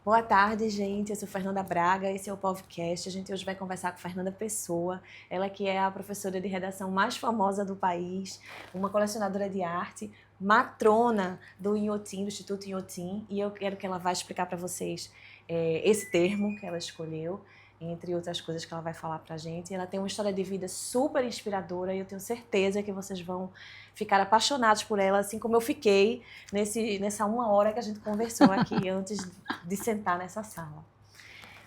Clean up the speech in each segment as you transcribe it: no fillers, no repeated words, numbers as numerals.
Boa tarde, gente. Eu sou Fernanda Braga, esse é o Povcast. A gente hoje vai conversar com Fernanda Pessoa, ela que é a professora de redação mais famosa do país, uma colecionadora de arte, matrona do Inhotim, do Instituto Inhotim, e eu quero que ela vá explicar para vocês esse termo que ela escolheu, entre outras coisas que ela vai falar pra gente. Ela tem uma história de vida super inspiradora e eu tenho certeza que vocês vão ficar apaixonados por ela, assim como eu fiquei nessa 1 hora que a gente conversou aqui antes de sentar nessa sala.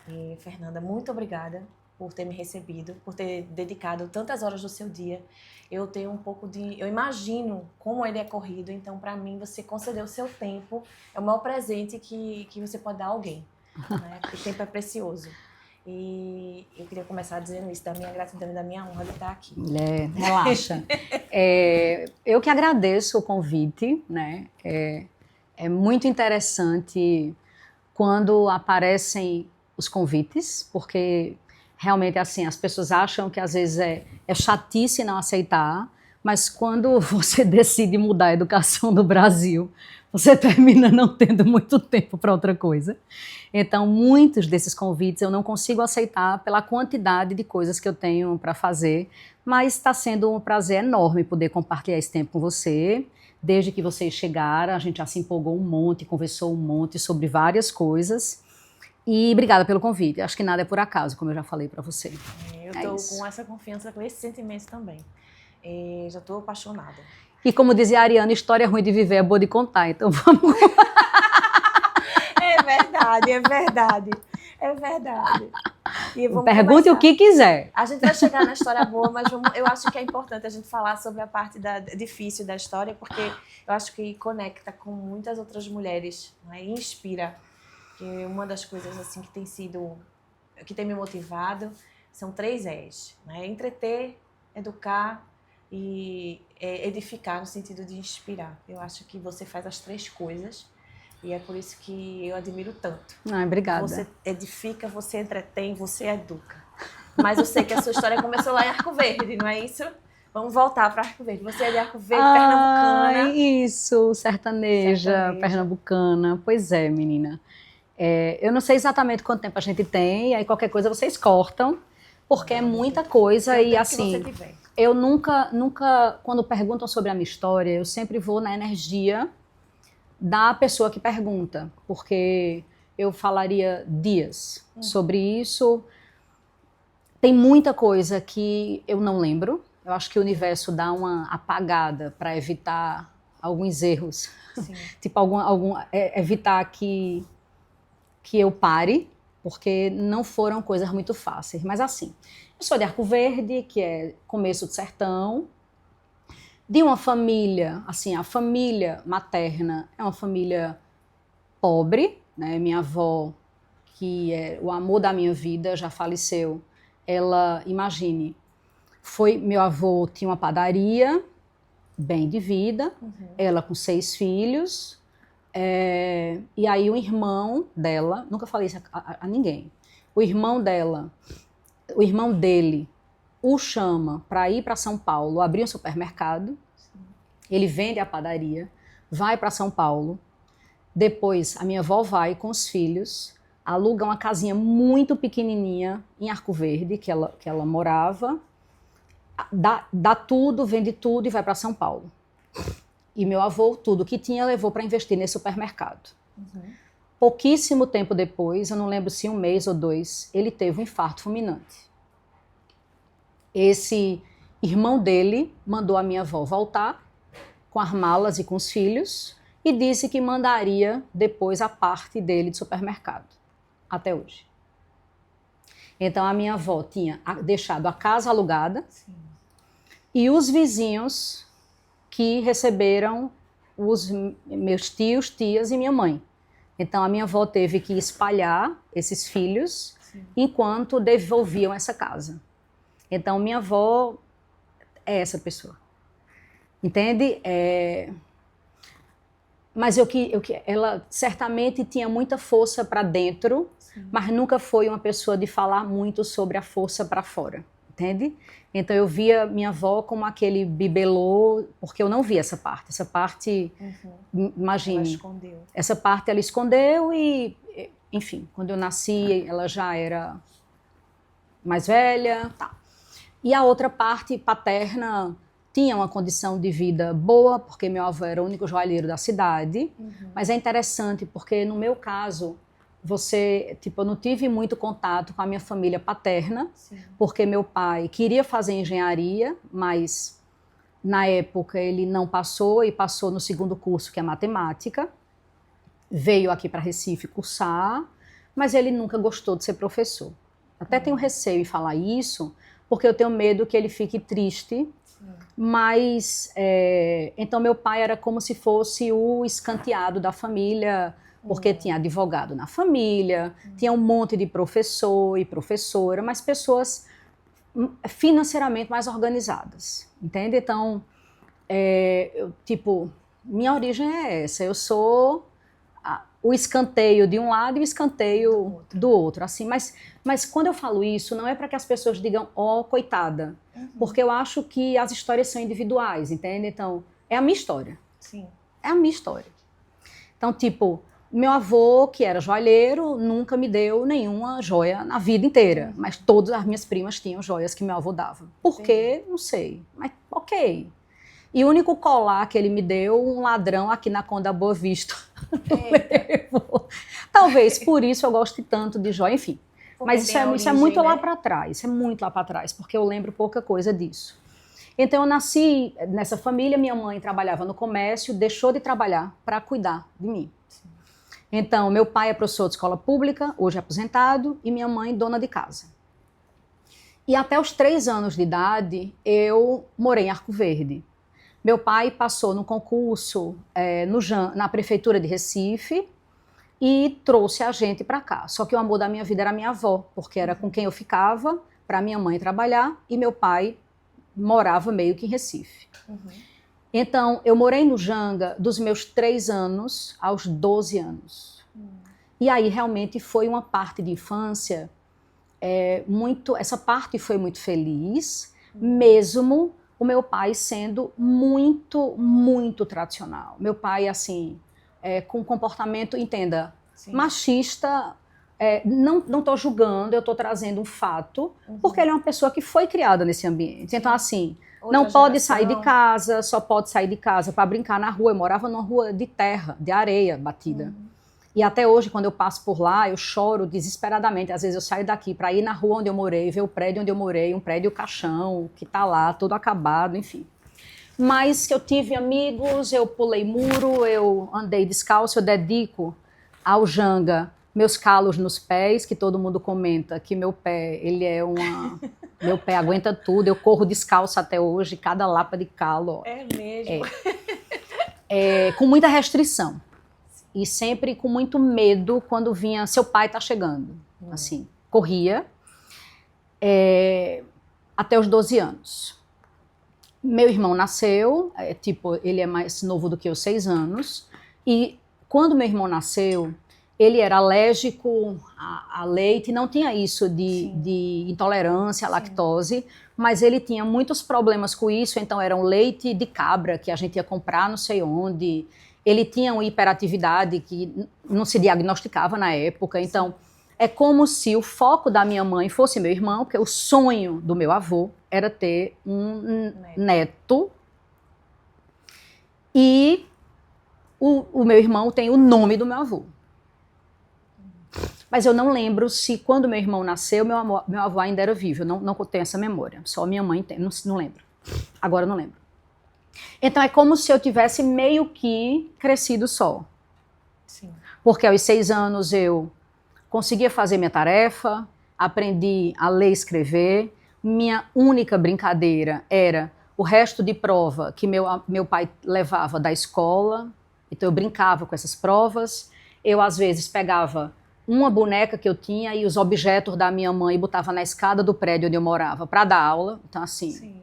E, Fernanda, muito obrigada por ter me recebido, por ter dedicado tantas horas do seu dia. Eu tenho um pouco de... Eu imagino como ele é corrido, então, para mim, você conceder o seu tempo é o maior presente que você pode dar a alguém, né? Porque o tempo é precioso. E eu queria começar dizendo isso, da minha gratidão e da minha honra de estar aqui. Relaxa. Eu que agradeço o convite, né? É muito interessante quando aparecem os convites, porque realmente assim, as pessoas acham que às vezes é chatice não aceitar, mas quando você decide mudar a educação do Brasil, você termina não tendo muito tempo para outra coisa. Então, muitos desses convites eu não consigo aceitar pela quantidade de coisas que eu tenho para fazer, mas está sendo um prazer enorme poder compartilhar esse tempo com você. Desde que vocês chegaram, a gente já se empolgou um monte, conversou um monte sobre várias coisas. E obrigada pelo convite. Acho que nada é por acaso, como eu já falei para você. Eu estou com essa confiança, com esse sentimento também. Já estou apaixonada. E como dizia a Ariana, história ruim de viver é boa de contar, então vamos... É verdade, é verdade, é verdade. E vamos Pergunte conversar. O que quiser. A gente vai chegar na história boa, mas eu acho que é importante a gente falar sobre a parte difícil da história, porque eu acho que conecta com muitas outras mulheres, né, e inspira. Que uma das coisas assim que tem me motivado são 3 Es, né? Entreter, educar e edificar, no sentido de inspirar. Eu acho que você faz as 3 coisas e é por isso que eu admiro tanto. Obrigada. Você edifica, você entretém, você educa. Mas eu sei que a sua história começou lá em Arco Verde, não é isso? Vamos voltar para Arco Verde. Você é de Arco Verde, pernambucana. Isso, sertaneja, pernambucana. Pois é, menina. Eu não sei exatamente quanto tempo a gente tem, e aí qualquer coisa vocês cortam, porque é muita coisa e assim, eu nunca, quando perguntam sobre a minha história, eu sempre vou na energia da pessoa que pergunta, porque eu falaria dias sobre isso. Tem muita coisa que eu não lembro, eu acho que o universo dá uma apagada para evitar alguns erros, tipo evitar que eu pare, porque não foram coisas muito fáceis. Mas assim, eu sou de Arco Verde, que é começo do sertão, de uma família, assim, a família materna é uma família pobre, né? Minha avó, que é o amor da minha vida, já faleceu. Ela, imagine, meu avô tinha uma padaria, bem de vida, ela com 6 filhos, e aí o irmão dela, nunca falei isso a ninguém, o irmão dele o chama para ir para São Paulo, abrir um supermercado, ele vende a padaria, vai para São Paulo, depois a minha avó vai com os filhos, aluga uma casinha muito pequenininha em Arco Verde, que ela morava, dá tudo, vende tudo e vai para São Paulo. E meu avô, tudo que tinha, levou para investir nesse supermercado. Pouquíssimo tempo depois, eu não lembro se 1 mês ou 2, ele teve um infarto fulminante. Esse irmão dele mandou a minha avó voltar com as malas e com os filhos e disse que mandaria depois a parte dele de supermercado, até hoje. Então a minha avó tinha deixado a casa alugada e os vizinhos que receberam os meus tios, tias e minha mãe. Então a minha avó teve que espalhar esses filhos enquanto devolviam essa casa. Então minha avó é essa pessoa. Entende? Mas ela certamente tinha muita força para dentro, mas nunca foi uma pessoa de falar muito sobre a força para fora. Entende? Então eu via minha avó como aquele bibelô, porque eu não vi essa parte. Essa parte, imagine, essa parte ela escondeu e enfim, quando eu nasci, ela já era mais velha, tá. E a outra parte paterna tinha uma condição de vida boa, porque meu avô era o único joalheiro da cidade. Mas é interessante, porque no meu caso, eu não tive muito contato com a minha família paterna, sim, porque meu pai queria fazer engenharia, mas na época ele não passou e passou no segundo curso, que é matemática. Veio aqui para Recife cursar, mas ele nunca gostou de ser professor. Até tenho receio em falar isso, porque eu tenho medo que ele fique triste. Sim. Mas, então meu pai era como se fosse o escanteado da família, porque tinha advogado na família, tinha um monte de professor e professora, mas pessoas financeiramente mais organizadas, entende? Então, minha origem é essa, eu sou o escanteio de um lado e o escanteio do outro, assim, mas quando eu falo isso, não é para que as pessoas digam, coitada, porque eu acho que as histórias são individuais, entende? Então, é a minha história. Sim. É a minha história. Então, meu avô, que era joalheiro, nunca me deu nenhuma joia na vida inteira, mas todas as minhas primas tinham joias que meu avô dava. Por quê? Não sei, mas ok. E o único colar que ele me deu, um ladrão aqui na Conda Boa Vista. Talvez por isso eu goste tanto de joia, enfim. Porque mas isso é muito, né? Lá para trás, isso é muito lá para trás, porque eu lembro pouca coisa disso. Então eu nasci nessa família, minha mãe trabalhava no comércio, deixou de trabalhar para cuidar de mim. Sim. Então meu pai é professor de escola pública, hoje é aposentado, e minha mãe dona de casa. E até os 3 anos de idade eu morei em Arco Verde. Meu pai passou no concurso na prefeitura de Recife e trouxe a gente para cá. Só que o amor da minha vida era minha avó, porque era com quem eu ficava para minha mãe trabalhar e meu pai morava meio que em Recife. Então, eu morei no Janga dos meus 3 anos aos 12 anos. E aí realmente foi uma parte de infância essa parte foi muito feliz, mesmo o meu pai sendo muito, muito tradicional. Meu pai, assim, com comportamento, entenda, sim, machista, não estou julgando, eu estou trazendo um fato, porque ele é uma pessoa que foi criada nesse ambiente. Sim. Então, assim, outra não pode sair de casa, só pode sair de casa para brincar na rua. Eu morava numa rua de terra, de areia batida. E até hoje, quando eu passo por lá, eu choro desesperadamente. Às vezes eu saio daqui para ir na rua onde eu morei, ver o prédio onde eu morei, um prédio caixão, que está lá, todo acabado, enfim. Mas que eu tive amigos, eu pulei muro, eu andei descalço, eu dedico ao Janga meus calos nos pés, que todo mundo comenta que meu pé, meu pé aguenta tudo, eu corro descalço até hoje, cada lapa de calo. É mesmo? Com muita restrição. E sempre com muito medo quando vinha, seu pai está chegando. Assim, corria até os 12 anos. Meu irmão nasceu, ele é mais novo do que eu, 6 anos. E quando meu irmão nasceu, ele era alérgico a leite, não tinha isso de intolerância à lactose, mas ele tinha muitos problemas com isso, então era um leite de cabra que a gente ia comprar não sei onde. Ele tinha uma hiperatividade que não se diagnosticava na época. Então, é como se o foco da minha mãe fosse meu irmão, porque o sonho do meu avô era ter um neto. E o meu irmão tem o nome do meu avô. Mas eu não lembro se quando meu irmão nasceu, meu avô ainda era vivo. Eu não tenho essa memória. Só minha mãe tem, não lembro. Agora eu não lembro. Então é como se eu tivesse meio que crescido só. Sim. Porque aos 6 anos eu conseguia fazer minha tarefa, aprendi a ler e escrever. Minha única brincadeira era o resto de prova que meu pai levava da escola. Então eu brincava com essas provas. Eu às vezes pegava uma boneca que eu tinha e os objetos da minha mãe e botava na escada do prédio onde eu morava para dar aula. Então assim... Sim.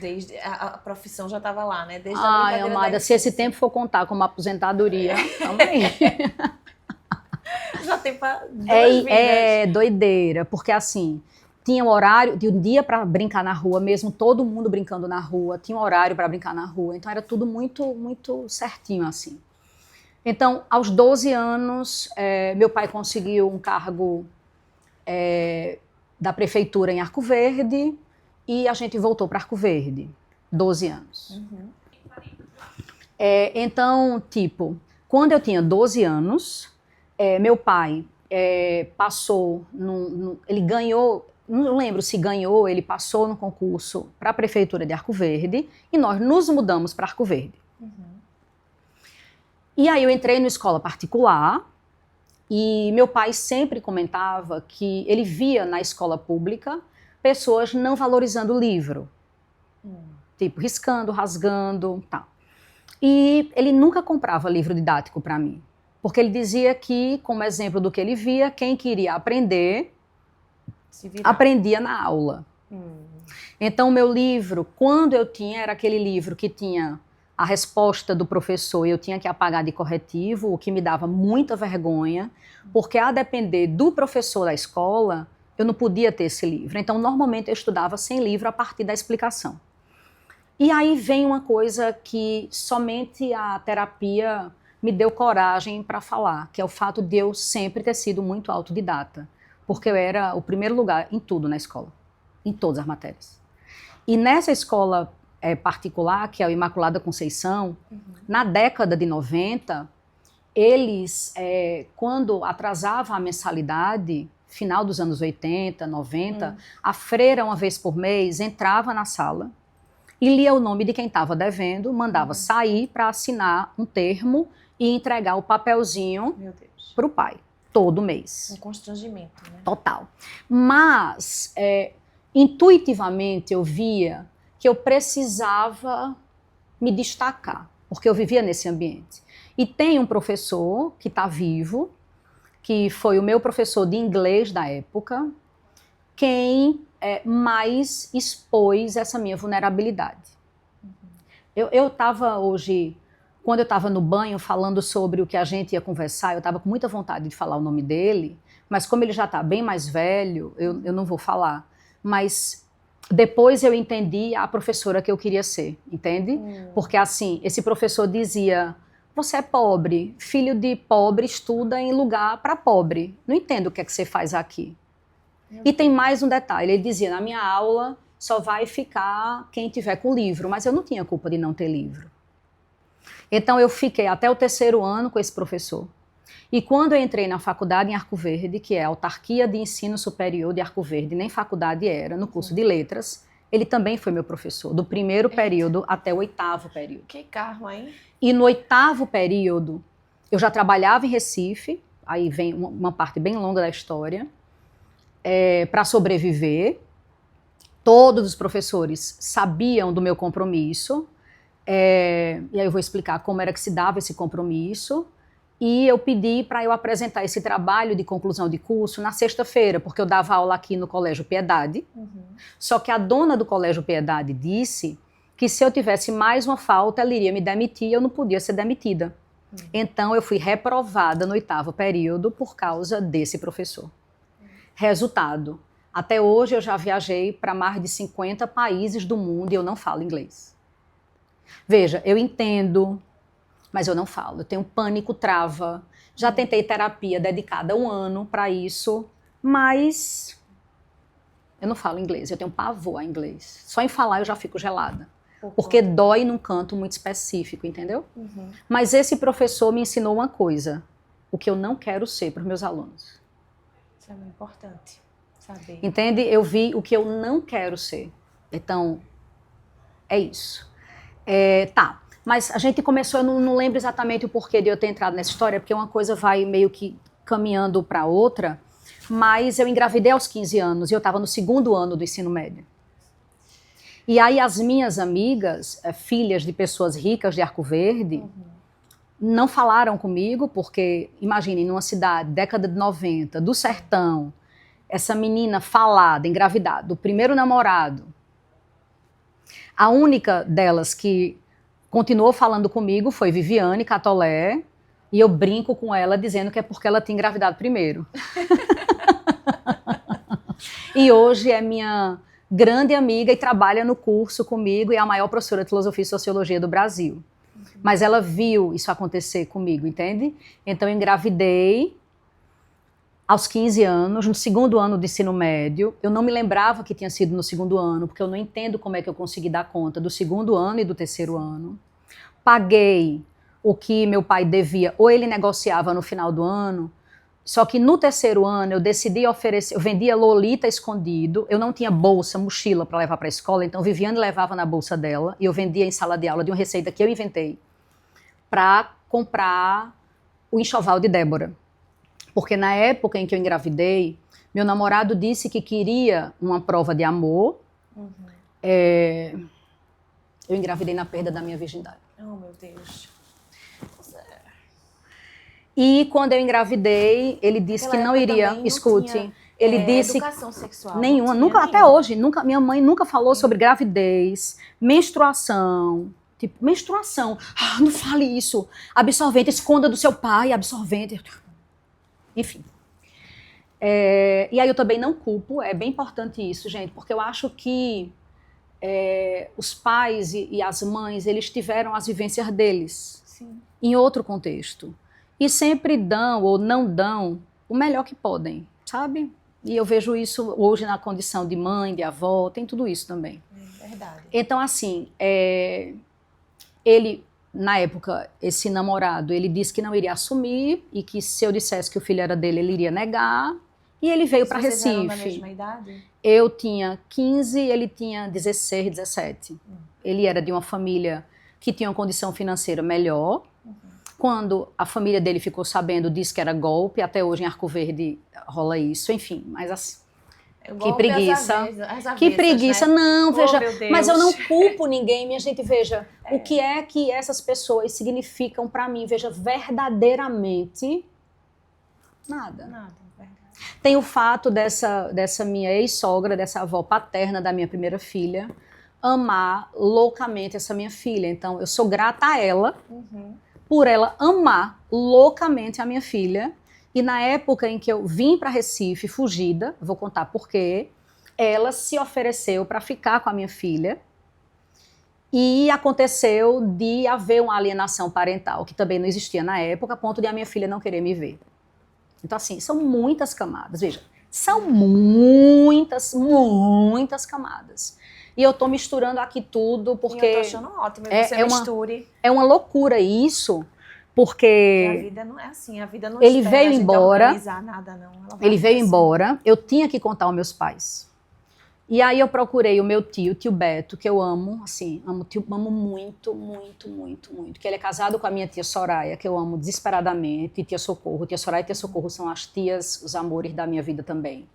Desde a profissão já estava lá, né? Desde a brincadeira amada, se esse tempo for contar como aposentadoria, também. Já tem para duas vidas. Doideira, porque assim, tinha um horário de um dia para brincar na rua, mesmo todo mundo brincando na rua, tinha um horário para brincar na rua, então era tudo muito, muito certinho assim. Então, aos 12 anos, meu pai conseguiu um cargo da prefeitura em Arco Verde e a gente voltou para Arco Verde, 12 anos. Uhum. Então, tipo, quando eu tinha 12 anos, meu pai passou, ele ganhou, não lembro se ganhou, ele passou no concurso para a prefeitura de Arco Verde e nós nos mudamos para Arco Verde. Uhum. E aí eu entrei numa escola particular e meu pai sempre comentava que ele via na escola pública pessoas não valorizando o livro. Tipo, riscando, rasgando, tal. E ele nunca comprava livro didático para mim. Porque ele dizia que, como exemplo do que ele via, quem queria aprender, aprendia na aula. Então, meu livro, quando eu tinha, era aquele livro que tinha a resposta do professor e eu tinha que apagar de corretivo, o que me dava muita vergonha, porque a depender do professor da escola, eu não podia ter esse livro. Então, normalmente, eu estudava sem livro a partir da explicação. E aí vem uma coisa que somente a terapia me deu coragem para falar, que é o fato de eu sempre ter sido muito autodidata, porque eu era o primeiro lugar em tudo na escola, em todas as matérias. E nessa escola particular, que é o Imaculada Conceição, na década de 90, eles, quando atrasava a mensalidade, final dos anos 80, 90, a freira, uma vez por mês, entrava na sala e lia o nome de quem estava devendo, mandava sair para assinar um termo e entregar o papelzinho para o pai, todo mês. Um constrangimento, né? Total. Mas, intuitivamente, eu via que eu precisava me destacar, porque eu vivia nesse ambiente. E tem um professor que está vivo, que foi o meu professor de inglês da época, quem mais expôs essa minha vulnerabilidade. Eu estava hoje, quando eu estava no banho falando sobre o que a gente ia conversar, eu estava com muita vontade de falar o nome dele, mas como ele já está bem mais velho, eu não vou falar. Mas depois eu entendi a professora que eu queria ser, entende? Porque assim, esse professor dizia: você é pobre, filho de pobre estuda em lugar para pobre. Não entendo o que é que você faz aqui. E tem mais um detalhe, ele dizia: na minha aula só vai ficar quem tiver com livro, mas eu não tinha culpa de não ter livro. Então eu fiquei até o 3º ano com esse professor. E quando eu entrei na faculdade em Arco Verde, que é a Autarquia de Ensino Superior de Arco Verde, nem faculdade era, no curso de letras, ele também foi meu professor, do 1º período até o 8º período. Que carro, hein? E no 8º período, eu já trabalhava em Recife, aí vem uma parte bem longa da história, para sobreviver. Todos os professores sabiam do meu compromisso, e aí eu vou explicar como era que se dava esse compromisso, e eu pedi para eu apresentar esse trabalho de conclusão de curso na sexta-feira, porque eu dava aula aqui no Colégio Piedade, só que a dona do Colégio Piedade disse que se eu tivesse mais uma falta, ela iria me demitir e eu não podia ser demitida. Então eu fui reprovada no 8º período por causa desse professor. Resultado, até hoje eu já viajei para mais de 50 países do mundo e eu não falo inglês. Veja, eu entendo, mas eu não falo. Eu tenho pânico, trava. Já tentei terapia dedicada 1 ano para isso, mas eu não falo inglês. Eu tenho pavor a inglês. Só em falar eu já fico gelada. Porque dói num canto muito específico, entendeu? Mas esse professor me ensinou uma coisa: o que eu não quero ser para os meus alunos. Isso é muito importante saber. Entende? Eu vi o que eu não quero ser. Então, é isso. Tá, mas a gente começou, eu não lembro exatamente o porquê de eu ter entrado nessa história, porque uma coisa vai meio que caminhando para outra, mas eu engravidei aos 15 anos e eu estava no 2º ano do ensino médio. E aí as minhas amigas, filhas de pessoas ricas de Arco Verde, não falaram comigo, porque, imaginem, numa cidade, década de 90, do sertão, essa menina falada, engravidada, do primeiro namorado. A única delas que continuou falando comigo foi Viviane Catolé, e eu brinco com ela dizendo que é porque ela tinha engravidado primeiro. E hoje é minha grande amiga e trabalha no curso comigo e é a maior professora de filosofia e sociologia do Brasil. Mas ela viu isso acontecer comigo, entende? Então eu engravidei aos 15 anos, no segundo ano do ensino médio. Eu não me lembrava que tinha sido no segundo ano, porque eu não entendo como é que eu consegui dar conta do segundo ano e do terceiro ano. Paguei o que meu pai devia, ou ele negociava no final do ano. Só que no terceiro ano eu decidi oferecer, eu vendia Lolita escondido, eu não tinha bolsa, mochila para levar para a escola, então Viviane levava na bolsa dela e eu vendia em sala de aula de uma receita que eu inventei para comprar o enxoval de Débora. Porque na época em que eu engravidei, meu namorado disse que queria uma prova de amor. Eu engravidei na perda da minha virgindade. Oh, meu Deus. E quando eu engravidei, ele disse que não iria. Escute, ele disse educação sexual. nenhuma, nunca até hoje, nunca, minha mãe nunca falou sobre gravidez, menstruação, tipo, menstruação. Ah, não fale isso. Absorvente, esconda do seu pai, absorvente. Enfim. E aí eu também não culpo, é bem importante isso, gente, porque eu acho que os pais e as mães, eles tiveram as vivências deles. Sim. Em outro contexto. E sempre dão ou não dão o melhor que podem, sabe? E eu vejo isso hoje na condição de mãe, de avó, tem tudo isso também. Verdade. Então, assim, ele, na época, esse namorado, ele disse que não iria assumir e que se eu dissesse que o filho era dele, ele iria negar. E ele veio para Recife. Vocês eram da mesma idade? Eu tinha 15, ele tinha 16, 17. Ele era de uma família que tinha uma condição financeira melhor. Quando a família dele ficou sabendo, disse que era golpe. Até hoje em Arco Verde rola isso. Enfim, mas assim, que preguiça. Que preguiça. Né? Não, veja, mas eu não culpo ninguém, minha gente, veja. O que é que essas pessoas significam para mim? Veja, verdadeiramente nada. Tem o fato dessa minha ex-sogra, dessa avó paterna da minha primeira filha, amar loucamente essa minha filha. Então, eu sou grata a ela por ela amar loucamente a minha filha. E na época em que eu vim para Recife, fugida, vou contar por quê, ela se ofereceu para ficar com a minha filha. E aconteceu de haver uma alienação parental, que também não existia na época, a ponto de a minha filha não querer me ver. Então, assim, são muitas camadas. Veja, são muitas camadas. E eu tô misturando aqui tudo porque... E eu tô achando ótimo que você misture. É uma loucura isso, porque... A vida não é assim, a vida não ele veio embora, nada, não. Ele veio embora, eu tinha que contar aos meus pais. E aí eu procurei o meu tio Beto, que eu amo, assim, amo muito, muito, muito, muito. Que ele é casado com a minha tia Soraya, que eu amo desesperadamente, tia Socorro. Tia Soraya e tia Socorro são as tias, os amores da minha vida também.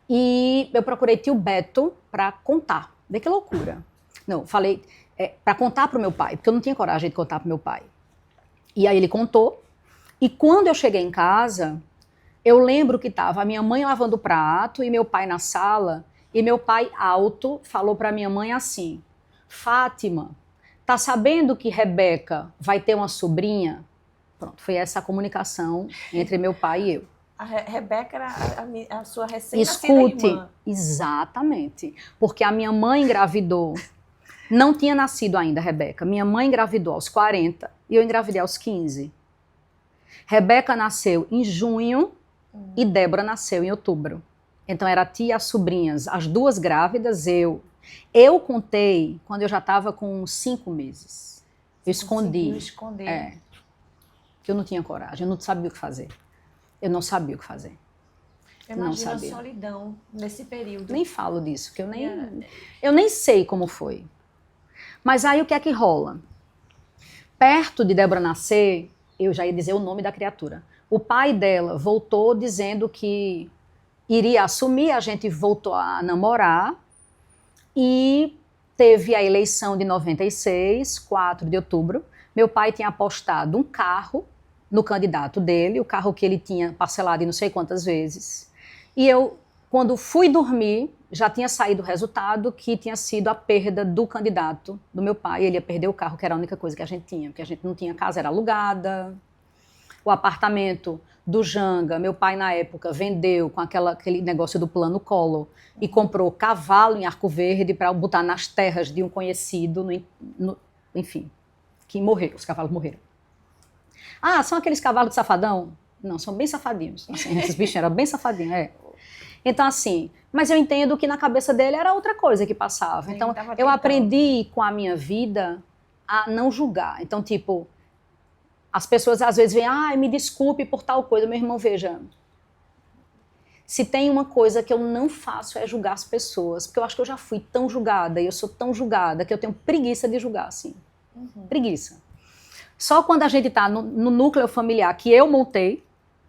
E eu procurei tio Beto para contar. Vê que loucura. Não, falei para contar pro meu pai, porque eu não tinha coragem de contar pro meu pai. E aí ele contou. E quando eu cheguei em casa, eu lembro que estava a minha mãe lavando o prato e meu pai na sala. E meu pai, alto, falou para minha mãe assim: Fátima, tá sabendo que Rebeca vai ter uma sobrinha? Pronto, foi essa a comunicação entre meu pai e eu. A Rebeca era a sua recém-nascida irmã. Escute, exatamente. Porque a minha mãe engravidou. Não tinha nascido ainda, Rebeca. Minha mãe engravidou aos 40 e eu engravidei aos 15. Rebeca nasceu em junho e Débora nasceu em outubro. Então, era a tia e as sobrinhas, as duas grávidas, eu. Eu contei quando eu já estava com 5 meses. Eu escondi. Esconder. Eu não tinha coragem, eu não sabia o que fazer. Eu não sabia o que fazer. Imagina a solidão nesse período. Nem falo disso, porque eu nem sei como foi. Mas aí o que é que rola? Perto de Débora nascer, eu já ia dizer o nome da criatura. O pai dela voltou dizendo que iria assumir, a gente voltou a namorar e teve a eleição de 96, 4 de outubro. Meu pai tinha apostado um carro no candidato dele, o carro que ele tinha parcelado em não sei quantas vezes. E eu, quando fui dormir, já tinha saído o resultado que tinha sido a perda do candidato, do meu pai. Ele ia perder o carro, que era a única coisa que a gente tinha, porque a gente não tinha casa, era alugada. O apartamento do Janga, meu pai na época vendeu com aquele negócio do plano Collor e comprou cavalo em Arco Verde para botar nas terras de um conhecido, enfim. que morreram, os cavalos morreram. Ah, são aqueles cavalos de safadão? Não, são bem safadinhos. Assim, esses bichos eram bem safadinhos, Então, assim, mas eu entendo que na cabeça dele era outra coisa que passava. Então, eu aprendi com a minha vida a não julgar. Então, tipo, as pessoas às vezes veem, me desculpe por tal coisa. Meu irmão, veja, se tem uma coisa que eu não faço é julgar as pessoas, porque eu acho que eu já fui tão julgada, e eu sou tão julgada, que eu tenho preguiça de julgar, assim. Preguiça. Só quando a gente tá no núcleo familiar que eu montei,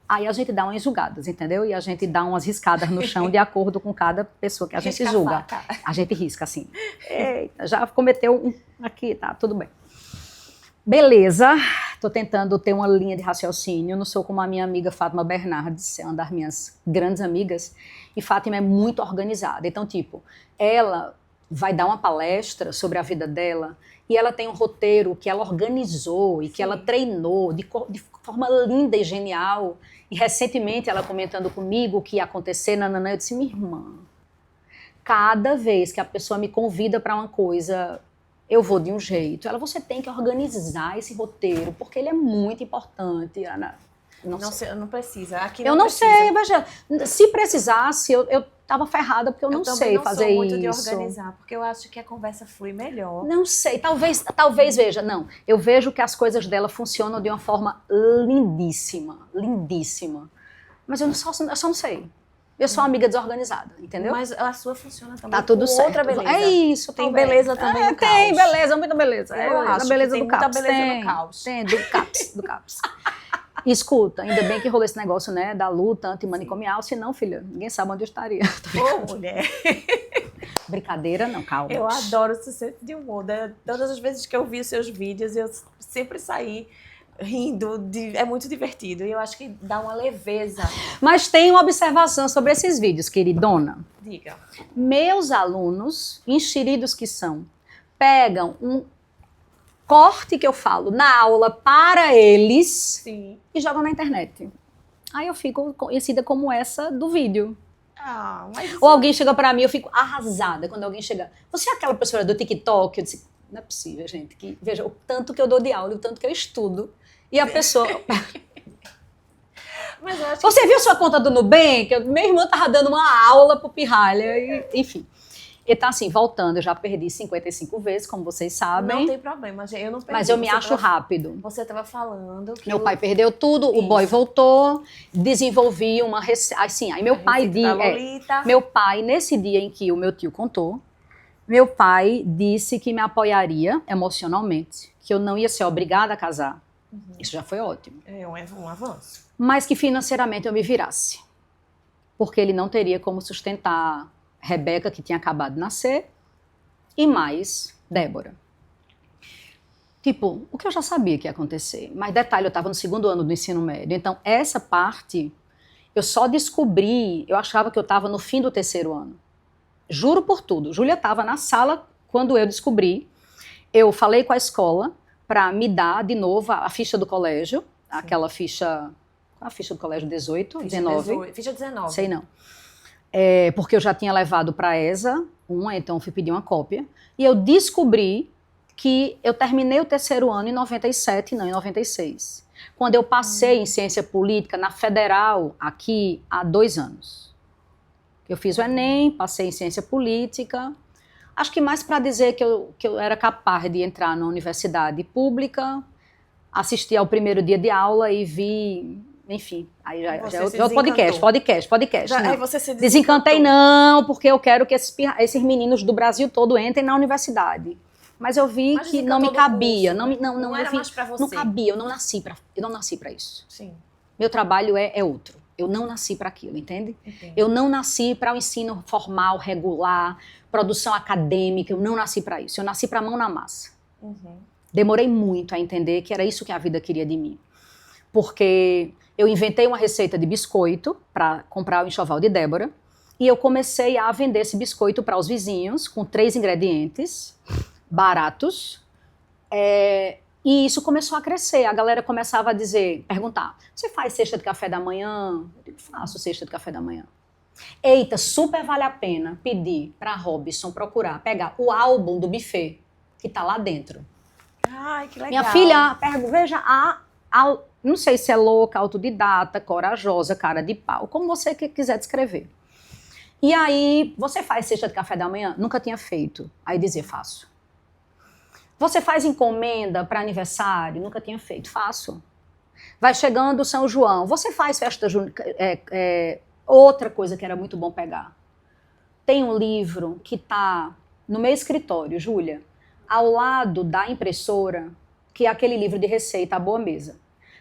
aí a gente dá umas julgadas, entendeu? E a gente dá umas riscadas no chão de acordo com cada pessoa que a gente julga. A gente risca, assim. Eita, já cometeu aqui, tá, tudo bem. Beleza, tô tentando ter uma linha de raciocínio, não sou como a minha amiga Fátima Bernardes, é uma das minhas grandes amigas, e Fátima é muito organizada. Então, tipo, ela vai dar uma palestra sobre a vida dela, e ela tem um roteiro que ela organizou e que ela treinou de forma linda e genial. E recentemente ela comentando comigo o que ia acontecer, eu disse, minha irmã, cada vez que a pessoa me convida para uma coisa, eu vou de um jeito. Você tem que organizar esse roteiro, porque ele é muito importante. Não precisa. Aqui eu não sei, veja, se precisasse, eu estava ferrada, porque eu não sei fazer isso. Eu também não sou muito de organizar, porque eu acho que a conversa flui melhor. Não sei, talvez veja, eu vejo que as coisas dela funcionam de uma forma lindíssima, lindíssima. Mas eu só não sei. Eu sou uma amiga desorganizada, entendeu? Mas a sua funciona também. Tá tudo certo. Outra beleza. É isso, tem beleza também no caos. Tem beleza, muita beleza. Eu acho a beleza que tem do caos. Muita beleza no caos. Tem, do caos. Escuta, ainda bem que rolou esse negócio, né, da luta antimanicomial, senão, filha, ninguém sabe onde eu estaria. Ô, mulher. Brincadeira, não, calma. Eu adoro esse senso de humor. Todas as vezes que eu vi os seus vídeos, eu sempre saí rindo. É muito divertido. E eu acho que dá uma leveza. Mas tem uma observação sobre esses vídeos, queridona. Diga. Meus alunos, enxeridos que são, pegam um corte que eu falo na aula para eles. Sim. E jogam na internet. Aí eu fico conhecida como essa do vídeo. Mas ou alguém chega pra mim, eu fico arrasada quando alguém chega. Você é aquela professora do TikTok? Eu disse, não é possível, gente. Veja, o tanto que eu dou de aula, o tanto que eu estudo. E a pessoa... Mas eu acho Você viu sua conta do Nubank? Minha irmã tava dando uma aula pro Pirralha, enfim. Então, assim, voltando, eu já perdi 55 vezes, como vocês sabem. Não tem problema, eu não perdi. Mas eu me acho rápido. Você estava falando que meu pai perdeu tudo, o boy voltou, desenvolvi uma... Assim, aí meu pai... meu pai, nesse dia em que o meu tio contou, meu pai disse que me apoiaria emocionalmente, que eu não ia ser obrigada a casar. Isso já foi ótimo. É um avanço. Mas que financeiramente eu me virasse. Porque ele não teria como sustentar Rebeca, que tinha acabado de nascer, e mais Débora. Tipo, o que eu já sabia que ia acontecer. Mas detalhe, eu estava no 2º ano do ensino médio. Então, essa parte, eu só descobri, eu achava que eu estava no fim do 3º ano. Juro por tudo. Júlia estava na sala quando eu descobri. Eu falei com a escola para me dar de novo a ficha do colégio, aquela ficha... A ficha do colégio 18, 19. Ficha 19. Sei não. Porque eu já tinha levado para a ESA então fui pedir uma cópia. E eu descobri que eu terminei o 3º ano em 97, não em 96. Quando eu passei em ciência política na Federal, aqui, há 2 anos. Eu fiz o Enem, passei em ciência política. Acho que mais para dizer que eu era capaz de entrar na universidade pública, assisti ao primeiro dia de aula e vi... Enfim, aí já é o podcast. Aí você se desencantei não, porque eu quero que esses meninos do Brasil todo entrem na universidade. Mas eu vi que não me cabia, não era mais pra você. Não cabia, eu não nasci para isso. Sim. Meu trabalho é outro. Eu não nasci para aquilo, entende? Entendi. Eu não nasci para o ensino formal, regular, produção acadêmica, eu não nasci para isso. Eu nasci para mão na massa. Demorei muito a entender que era isso que a vida queria de mim. Porque eu inventei uma receita de biscoito para comprar o enxoval de Débora e eu comecei a vender esse biscoito para os vizinhos com 3 ingredientes baratos e isso começou a crescer. A galera começava a perguntar, você faz cesta de café da manhã? Eu digo, faço cesta de café da manhã. Eita, super vale a pena pedir para Robson pegar o álbum do buffet que está lá dentro. Ai, que legal. Minha filha, veja, não sei se é louca, autodidata, corajosa, cara de pau, como você quiser descrever. E aí, você faz cesta de café da manhã? Nunca tinha feito. Aí dizia, faço. Você faz encomenda para aniversário? Nunca tinha feito. Faço. Vai chegando São João. Você faz festa junina? Outra coisa que era muito bom pegar. Tem um livro que está no meu escritório, Júlia, ao lado da impressora, que é aquele livro de receita, A Boa Mesa.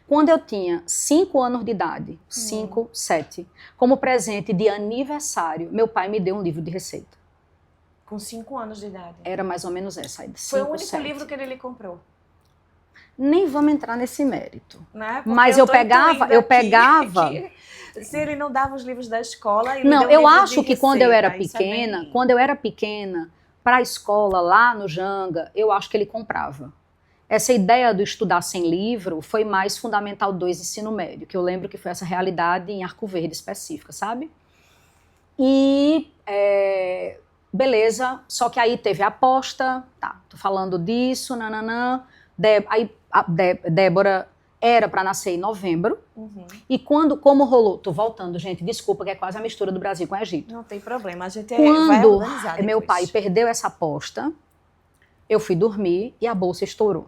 Quando eu tinha 5 anos de idade, 5, 7, como presente de aniversário, meu pai me deu um livro de receita. Com 5 anos de idade? Era mais ou menos essa. 5, Foi o único 7. livro que ele lhe comprou? Nem vamos entrar nesse mérito. Né? Mas eu pegava... Se ele não dava os livros da escola... Não, eu acho que quando eu era pequena, para a escola, lá no Janga, eu acho que ele comprava. Essa ideia do estudar sem livro foi mais Fundamental 2 ensino médio, que eu lembro que foi essa realidade em Arco Verde específica, sabe? E... beleza, só que aí teve a aposta, tá, tô falando disso, nananã. Aí a Débora era para nascer em novembro, e como rolou, tô voltando, gente, desculpa, que é quase a mistura do Brasil com o Egito. Não tem problema, a gente vai organizar depois. Meu pai perdeu essa aposta, eu fui dormir e a bolsa estourou.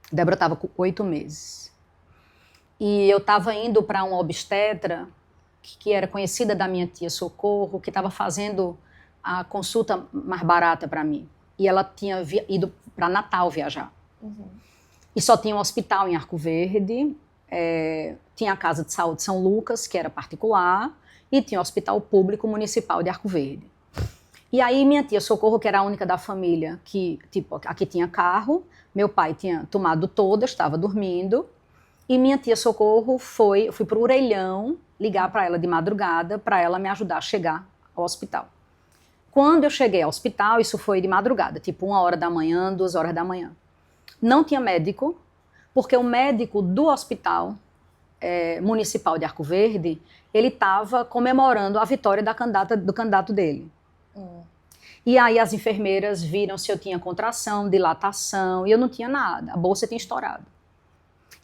Débora estava com 8 meses. E eu estava indo para uma obstetra, que era conhecida da minha tia Socorro, que estava fazendo a consulta mais barata para mim. E ela tinha ido para Natal viajar. E só tinha um hospital em Arco Verde, tinha a Casa de Saúde São Lucas, que era particular, e tinha o Hospital Público Municipal de Arco Verde. E aí minha tia Socorro, que era a única da família que, tipo, aqui tinha carro, meu pai tinha tomado todas, estava dormindo, e minha tia Socorro eu fui para o Orelhão ligar para ela de madrugada, para ela me ajudar a chegar ao hospital. Quando eu cheguei ao hospital, isso foi de madrugada, tipo 1h da manhã, 2h da manhã. Não tinha médico, porque o médico do hospital municipal de Arco Verde, ele estava comemorando a vitória do candidato dele. E aí as enfermeiras viram se eu tinha contração, dilatação, e eu não tinha nada, a bolsa tinha estourado.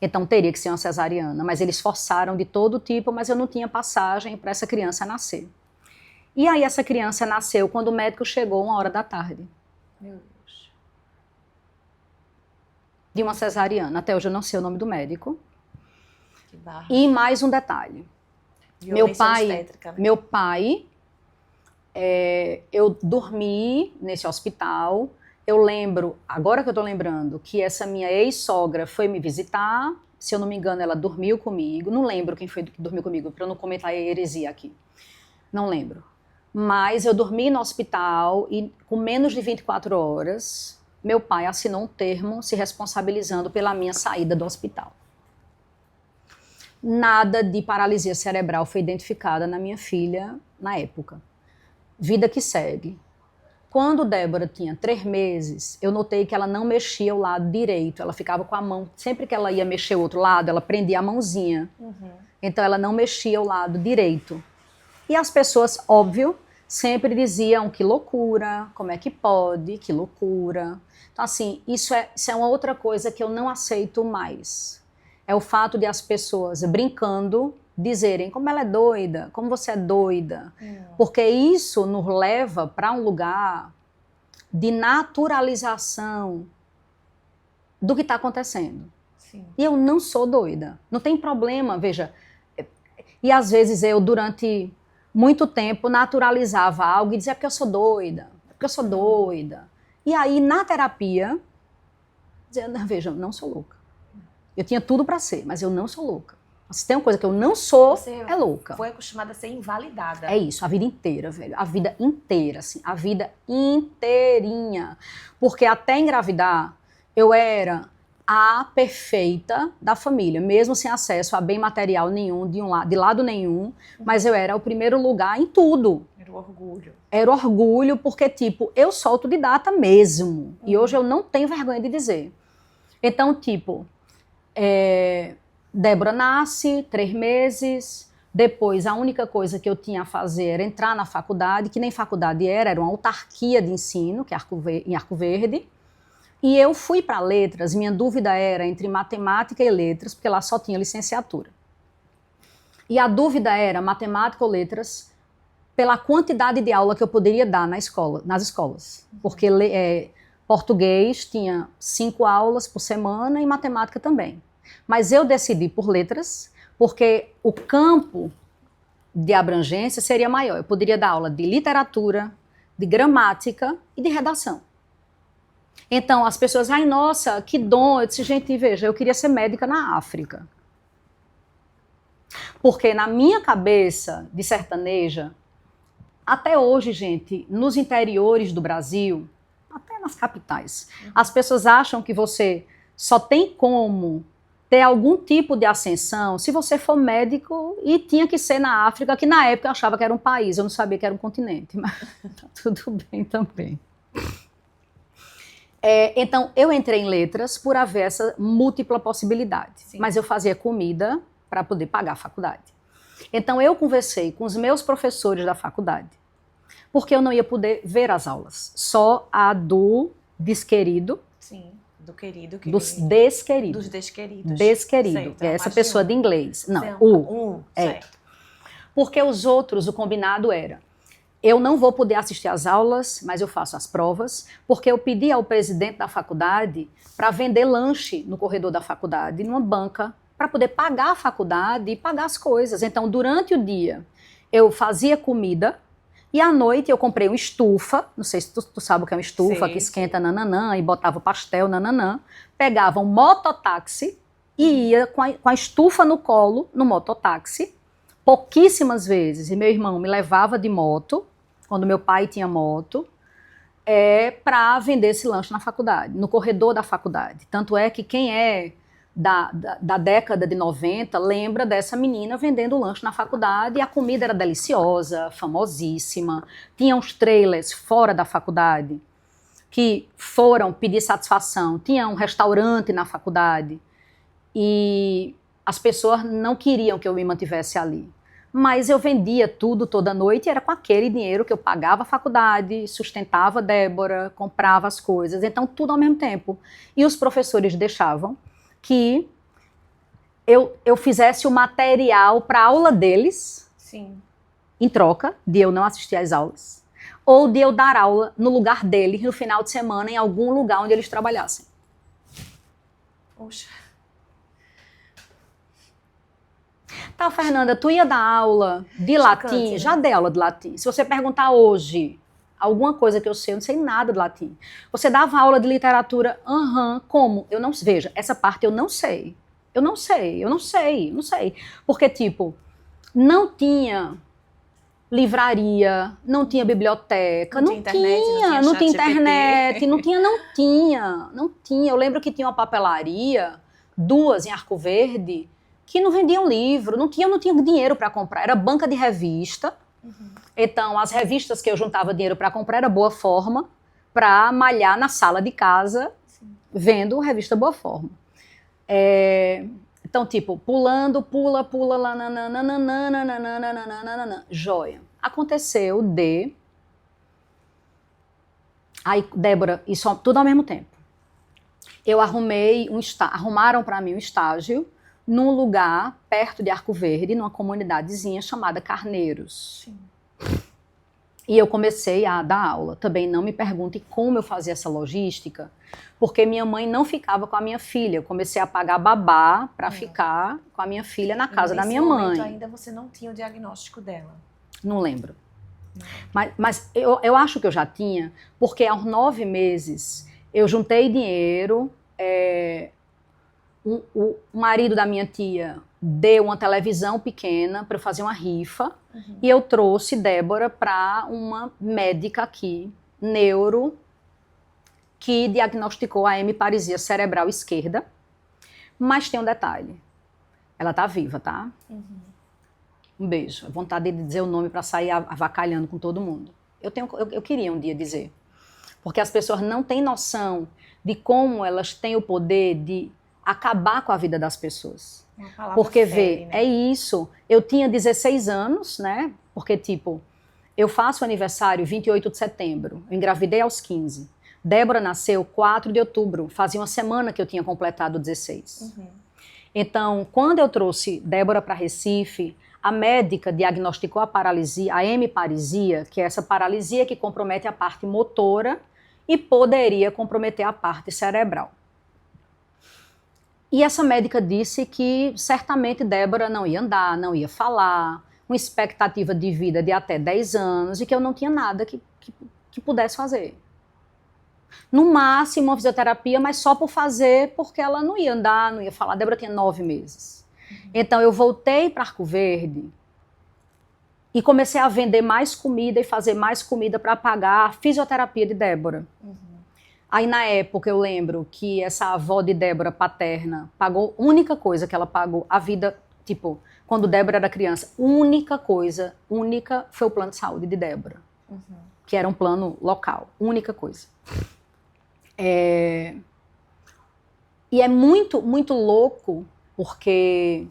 Então teria que ser uma cesariana, mas eles forçaram de todo tipo, mas eu não tinha passagem para essa criança nascer. E aí essa criança nasceu quando o médico chegou 1h da tarde. Meu Deus. De uma cesariana. Até hoje eu não sei o nome do médico. Que barra. E mais um detalhe. Meu pai, eu dormi nesse hospital. Eu lembro, agora que eu tô lembrando, que essa minha ex-sogra foi me visitar. Se eu não me engano, ela dormiu comigo. Não lembro quem foi que dormiu comigo, para eu não comentar a heresia aqui. Não lembro. Mas eu dormi no hospital e com menos de 24 horas, meu pai assinou um termo se responsabilizando pela minha saída do hospital. Nada de paralisia cerebral foi identificada na minha filha na época. Vida que segue. Quando Débora tinha 3 meses, eu notei que ela não mexia o lado direito. Ela ficava com a mão, sempre que ela ia mexer o outro lado, ela prendia a mãozinha. Então ela não mexia o lado direito. E as pessoas, óbvio, sempre diziam que loucura, como é que pode, que loucura. Então assim, isso é uma outra coisa que eu não aceito mais. É o fato de as pessoas brincando dizerem como ela é doida, como você é doida. Porque isso nos leva para um lugar de naturalização do que está acontecendo. Sim. E eu não sou doida. Não tem problema, veja. E às vezes eu, durante muito tempo, naturalizava algo e dizia porque eu sou doida, porque eu sou doida. E aí, na terapia, dizia, veja, eu não sou louca. Eu tinha tudo para ser, mas eu não sou louca. Se tem uma coisa que eu não sou, é louca. Foi acostumada a ser invalidada. É isso, a vida inteira, velho. A vida inteira, assim. A vida inteirinha. Porque até engravidar, eu era a perfeita da família, mesmo sem acesso a bem material nenhum, de lado nenhum, mas eu era o primeiro lugar em tudo. Era o orgulho. Era orgulho, porque, tipo, eu sou autodidata mesmo. E hoje eu não tenho vergonha de dizer. Então, tipo, Débora nasce, 3 meses, depois a única coisa que eu tinha a fazer era entrar na faculdade, que nem faculdade era uma autarquia de ensino, que é em Arco Verde. E eu fui para letras, minha dúvida era entre matemática e letras, porque lá só tinha licenciatura. E a dúvida era matemática ou letras pela quantidade de aula que eu poderia dar nas escolas. Porque português tinha 5 aulas por semana e matemática também. Mas eu decidi por letras, porque o campo de abrangência seria maior. Eu poderia dar aula de literatura, de gramática e de redação. Então, as pessoas, ai, nossa, que dom. Eu disse, gente, veja, eu queria ser médica na África. Porque na minha cabeça de sertaneja, até hoje, gente, nos interiores do Brasil, até nas capitais, as pessoas acham que você só tem como ter algum tipo de ascensão se você for médico, e tinha que ser na África, que na época eu achava que era um país, eu não sabia que era um continente, mas tá tudo bem também. Então, eu entrei em letras por haver essa múltipla possibilidade. Sim. Mas eu fazia comida para poder pagar a faculdade. Então, eu conversei com os meus professores da faculdade, porque eu não ia poder ver as aulas. Só a do desquerido. Sim, do querido. Dos desqueridos. Dos desqueridos. Desquerido, certo, é essa pessoa de inglês. Não, certo. Porque os outros, o combinado era, eu não vou poder assistir às aulas, mas eu faço as provas, porque eu pedi ao presidente da faculdade para vender lanche no corredor da faculdade, numa banca, para poder pagar a faculdade e pagar as coisas. Então, durante o dia, eu fazia comida, e à noite eu comprei uma estufa, não sei se tu sabe o que é uma estufa, que esquenta nananã, e botava o pastel nananã, pegava um mototáxi e ia com a estufa no colo, no mototáxi, pouquíssimas vezes, e meu irmão me levava de moto, quando meu pai tinha moto, para vender esse lanche na faculdade, no corredor da faculdade. Tanto é que quem é da década de 90 lembra dessa menina vendendo lanche na faculdade, e a comida era deliciosa, famosíssima. Tinha uns trailers fora da faculdade que foram pedir satisfação. Tinha um restaurante na faculdade e as pessoas não queriam que eu me mantivesse ali. Mas eu vendia tudo toda noite e era com aquele dinheiro que eu pagava a faculdade, sustentava a Débora, comprava as coisas, então tudo ao mesmo tempo. E os professores deixavam que eu fizesse o material para a aula deles, sim, em troca de eu não assistir às aulas, ou de eu dar aula no lugar deles no final de semana em algum lugar onde eles trabalhassem. Poxa. Tá, Fernanda, tu ia dar aula de latim? Né? Já dei aula de latim. Se você perguntar hoje alguma coisa que eu sei, eu não sei nada de latim. Você dava aula de literatura? Como? Eu não, veja, essa parte eu não sei. Eu não sei. Porque, tipo, não tinha livraria, não tinha biblioteca, não tinha internet, não tinha. Eu lembro que tinha uma papelaria, 2 em Arco Verde, que não vendiam livro, não tinha dinheiro para comprar, era banca de revista. Então, as revistas que eu juntava dinheiro para comprar era Boa Forma, para malhar na sala de casa, vendo revista Boa Forma. Então, tipo, pula, lá, joia. Aconteceu de... Aí, Débora, isso tudo ao mesmo tempo. Eu arrumaram para mim um estágio num lugar perto de Arco Verde, numa comunidadezinha chamada Carneiros. Sim. E eu comecei a dar aula. Também não me pergunte como eu fazia essa logística, porque minha mãe não ficava com a minha filha. Eu comecei a pagar babá para ficar com a minha filha na casa da minha mãe. Nesse momento ainda você não tinha o diagnóstico dela? Não lembro. Mas eu acho que eu já tinha, porque aos 9 meses eu juntei dinheiro, o marido da minha tia deu uma televisão pequena para eu fazer uma rifa, e eu trouxe Débora para uma médica aqui, neuro, que diagnosticou a hemiparesia cerebral esquerda. Mas tem um detalhe, ela tá viva, tá? Um beijo, vontade de dizer o nome para sair avacalhando com todo mundo. Eu queria um dia dizer, porque as pessoas não têm noção de como elas têm o poder de acabar com a vida das pessoas. Porque, vê, é isso. Eu tinha 16 anos, né? Porque, tipo, eu faço aniversário 28 de setembro. Eu engravidei aos 15. Débora nasceu 4 de outubro, fazia uma semana que eu tinha completado 16. Então, quando eu trouxe Débora para Recife, a médica diagnosticou a paralisia, a hemiparesia, que é essa paralisia que compromete a parte motora e poderia comprometer a parte cerebral. E essa médica disse que certamente Débora não ia andar, não ia falar, uma expectativa de vida de até 10 anos e que eu não tinha nada que pudesse fazer. No máximo, uma fisioterapia, mas só por fazer, porque ela não ia andar, não ia falar. Débora tinha 9 meses. Então, eu voltei para Arco Verde e comecei a vender mais comida e fazer mais comida para pagar a fisioterapia de Débora. Aí, na época, eu lembro que essa avó de Débora, paterna, pagou, única coisa que ela pagou a vida, tipo, quando Débora era criança, única foi o plano de saúde de Débora, que era um plano local, única coisa. E é muito, muito louco, porque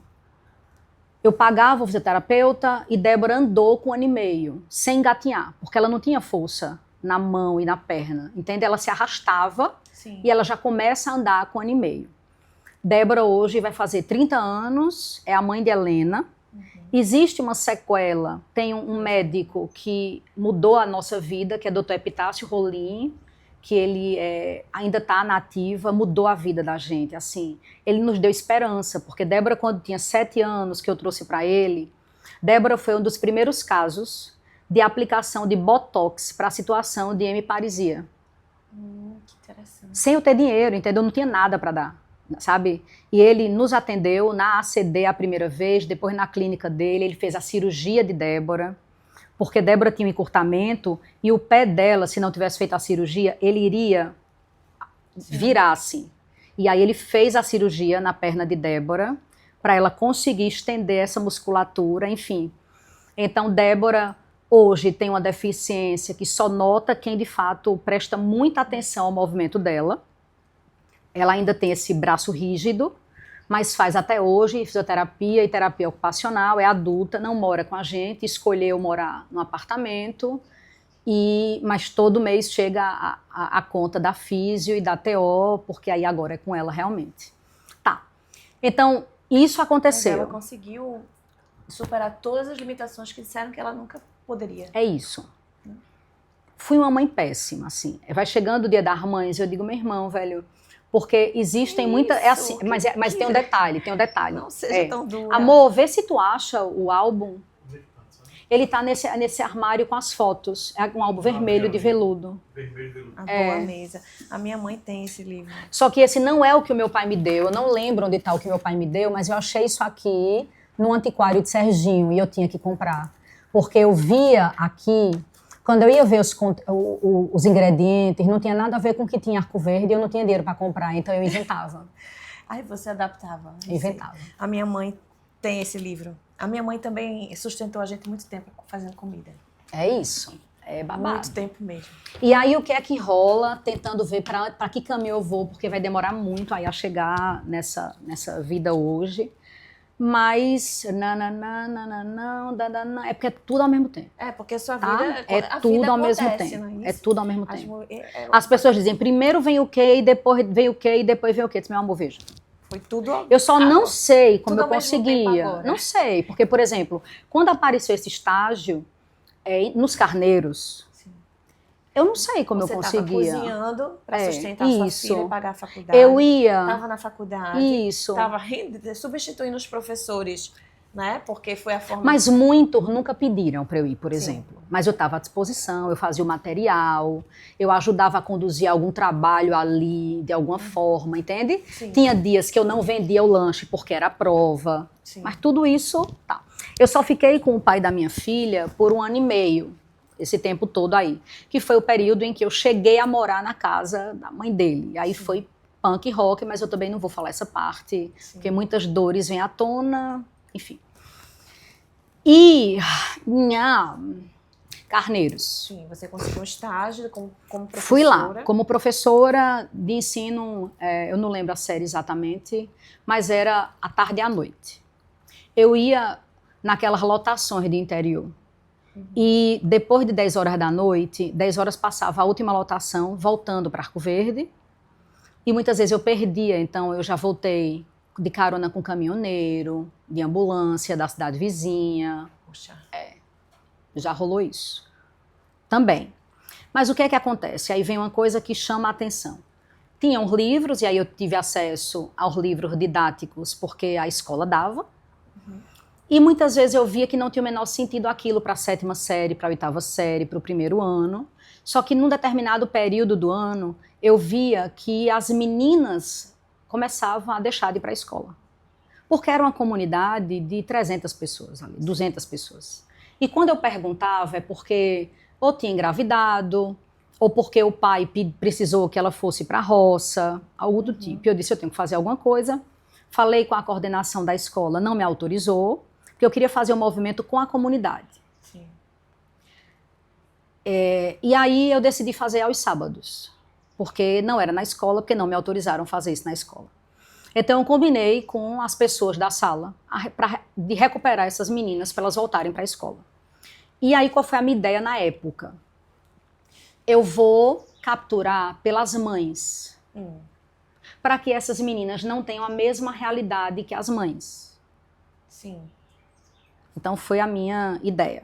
eu pagava o fisioterapeuta e Débora andou com 1 ano e meio, sem engatinhar, porque ela não tinha força na mão e na perna, entende? Ela se arrastava. Sim. E ela já começa a andar com 1 ano e meio. Débora hoje vai fazer 30 anos, é a mãe de Helena. Existe uma sequela, tem um médico que mudou a nossa vida, que é o Dr. Epitácio Rolim, que ele ainda está na ativa, mudou a vida da gente, assim. Ele nos deu esperança, porque Débora, quando tinha 7 anos, que eu trouxe para ele, Débora foi um dos primeiros casos de aplicação de Botox para a situação de hemiparesia. Que interessante. Sem eu ter dinheiro, entendeu? Eu não tinha nada para dar, sabe? E ele nos atendeu na ACD a primeira vez, depois na clínica dele, ele fez a cirurgia de Débora, porque Débora tinha um encurtamento e o pé dela, se não tivesse feito a cirurgia, ele iria virar assim. E aí ele fez a cirurgia na perna de Débora para ela conseguir estender essa musculatura, enfim. Então Débora hoje tem uma deficiência que só nota quem de fato presta muita atenção ao movimento dela. Ela ainda tem esse braço rígido, mas faz até hoje fisioterapia e terapia ocupacional, é adulta, não mora com a gente, escolheu morar no apartamento, mas todo mês chega a conta da físio e da TO, porque aí agora é com ela realmente. Tá, então isso aconteceu. Mas ela conseguiu superar todas as limitações que disseram que ela nunca poderia. É isso. Fui uma mãe péssima, assim. Vai chegando o dia das mães, eu digo, meu irmão, velho... Porque existem muitas... É assim, mas tem um detalhe, Não seja tão dura. Amor, vê se tu acha o álbum. Ele tá nesse armário com as fotos. É um álbum vermelho de veludo. A boa mesa. A minha mãe tem esse livro. Só que esse não é o que o meu pai me deu. Eu não lembro onde tá o que o meu pai me deu, mas eu achei isso aqui no antiquário de Serginho e eu tinha que comprar. Porque eu via aqui... Quando eu ia ver os ingredientes, não tinha nada a ver com o que tinha Arco Verde, eu não tinha dinheiro para comprar, então eu inventava. Aí você adaptava. Inventava. A minha mãe tem esse livro. A minha mãe também sustentou a gente muito tempo fazendo comida. É isso. É babado. Muito tempo mesmo. E aí o que é que rola, tentando ver para que caminho eu vou, porque vai demorar muito aí a chegar nessa vida hoje. Mas é porque é tudo ao mesmo tempo. É, porque a sua vida é tudo vida ao mesmo acontece, tempo. Não é é isso? tudo ao mesmo tempo. As pessoas dizem, primeiro vem o quê, e depois vem o quê, e depois vem o quê. Diz, meu amor, veja. Foi tudo. Eu só não sei como tudo eu conseguia. Não sei, porque, por exemplo, quando apareceu esse estágio nos Carneiros, eu não sei como você eu conseguia. Você estava cozinhando para sustentar a sua filha e pagar a faculdade. Eu ia. Estava na faculdade. Isso. Estava substituindo os professores, né? Porque foi a forma... Mas muitos nunca pediram para eu ir, por exemplo. Mas eu estava à disposição, eu fazia o material, eu ajudava a conduzir algum trabalho ali, de alguma forma, entende? Sim. Tinha dias que eu não vendia o lanche porque era prova. Sim. Mas tudo isso, tá. Eu só fiquei com o pai da minha filha por 1 ano e meio. Esse tempo todo aí, que foi o período em que eu cheguei a morar na casa da mãe dele. Aí foi punk rock, mas eu também não vou falar essa parte, porque muitas dores vêm à tona, enfim. E Carneiros. Sim, você conseguiu um estágio como professora. Fui lá, como professora de ensino, eu não lembro a série exatamente, mas era à tarde e à noite. Eu ia naquelas lotações de interior. E depois de 10 horas da noite, 10 horas passava a última lotação, voltando para Arco Verde. E muitas vezes eu perdia, então eu já voltei de carona com caminhoneiro, de ambulância da cidade vizinha. Poxa. Já rolou isso. Também. Mas o que é que acontece? Aí vem uma coisa que chama a atenção. Tinham livros, e aí eu tive acesso aos livros didáticos, porque a escola dava. E muitas vezes eu via que não tinha o menor sentido aquilo para a 7ª série, para a 8ª série, para o 1º ano. Só que num determinado período do ano, eu via que as meninas começavam a deixar de ir para a escola. Porque era uma comunidade de 300 pessoas ali, 200 pessoas. E quando eu perguntava, é porque ou tinha engravidado, ou porque o pai precisou que ela fosse para a roça, algo do tipo. Eu disse, eu tenho que fazer alguma coisa. Falei com a coordenação da escola, não me autorizou, porque eu queria fazer um movimento com a comunidade. Sim. E aí eu decidi fazer aos sábados, porque não era na escola, porque não me autorizaram a fazer isso na escola. Então eu combinei com as pessoas da sala de recuperar essas meninas para elas voltarem para a escola. E aí qual foi a minha ideia na época? Eu vou capturar pelas mães, para que essas meninas não tenham a mesma realidade que as mães. Sim. Então foi a minha ideia.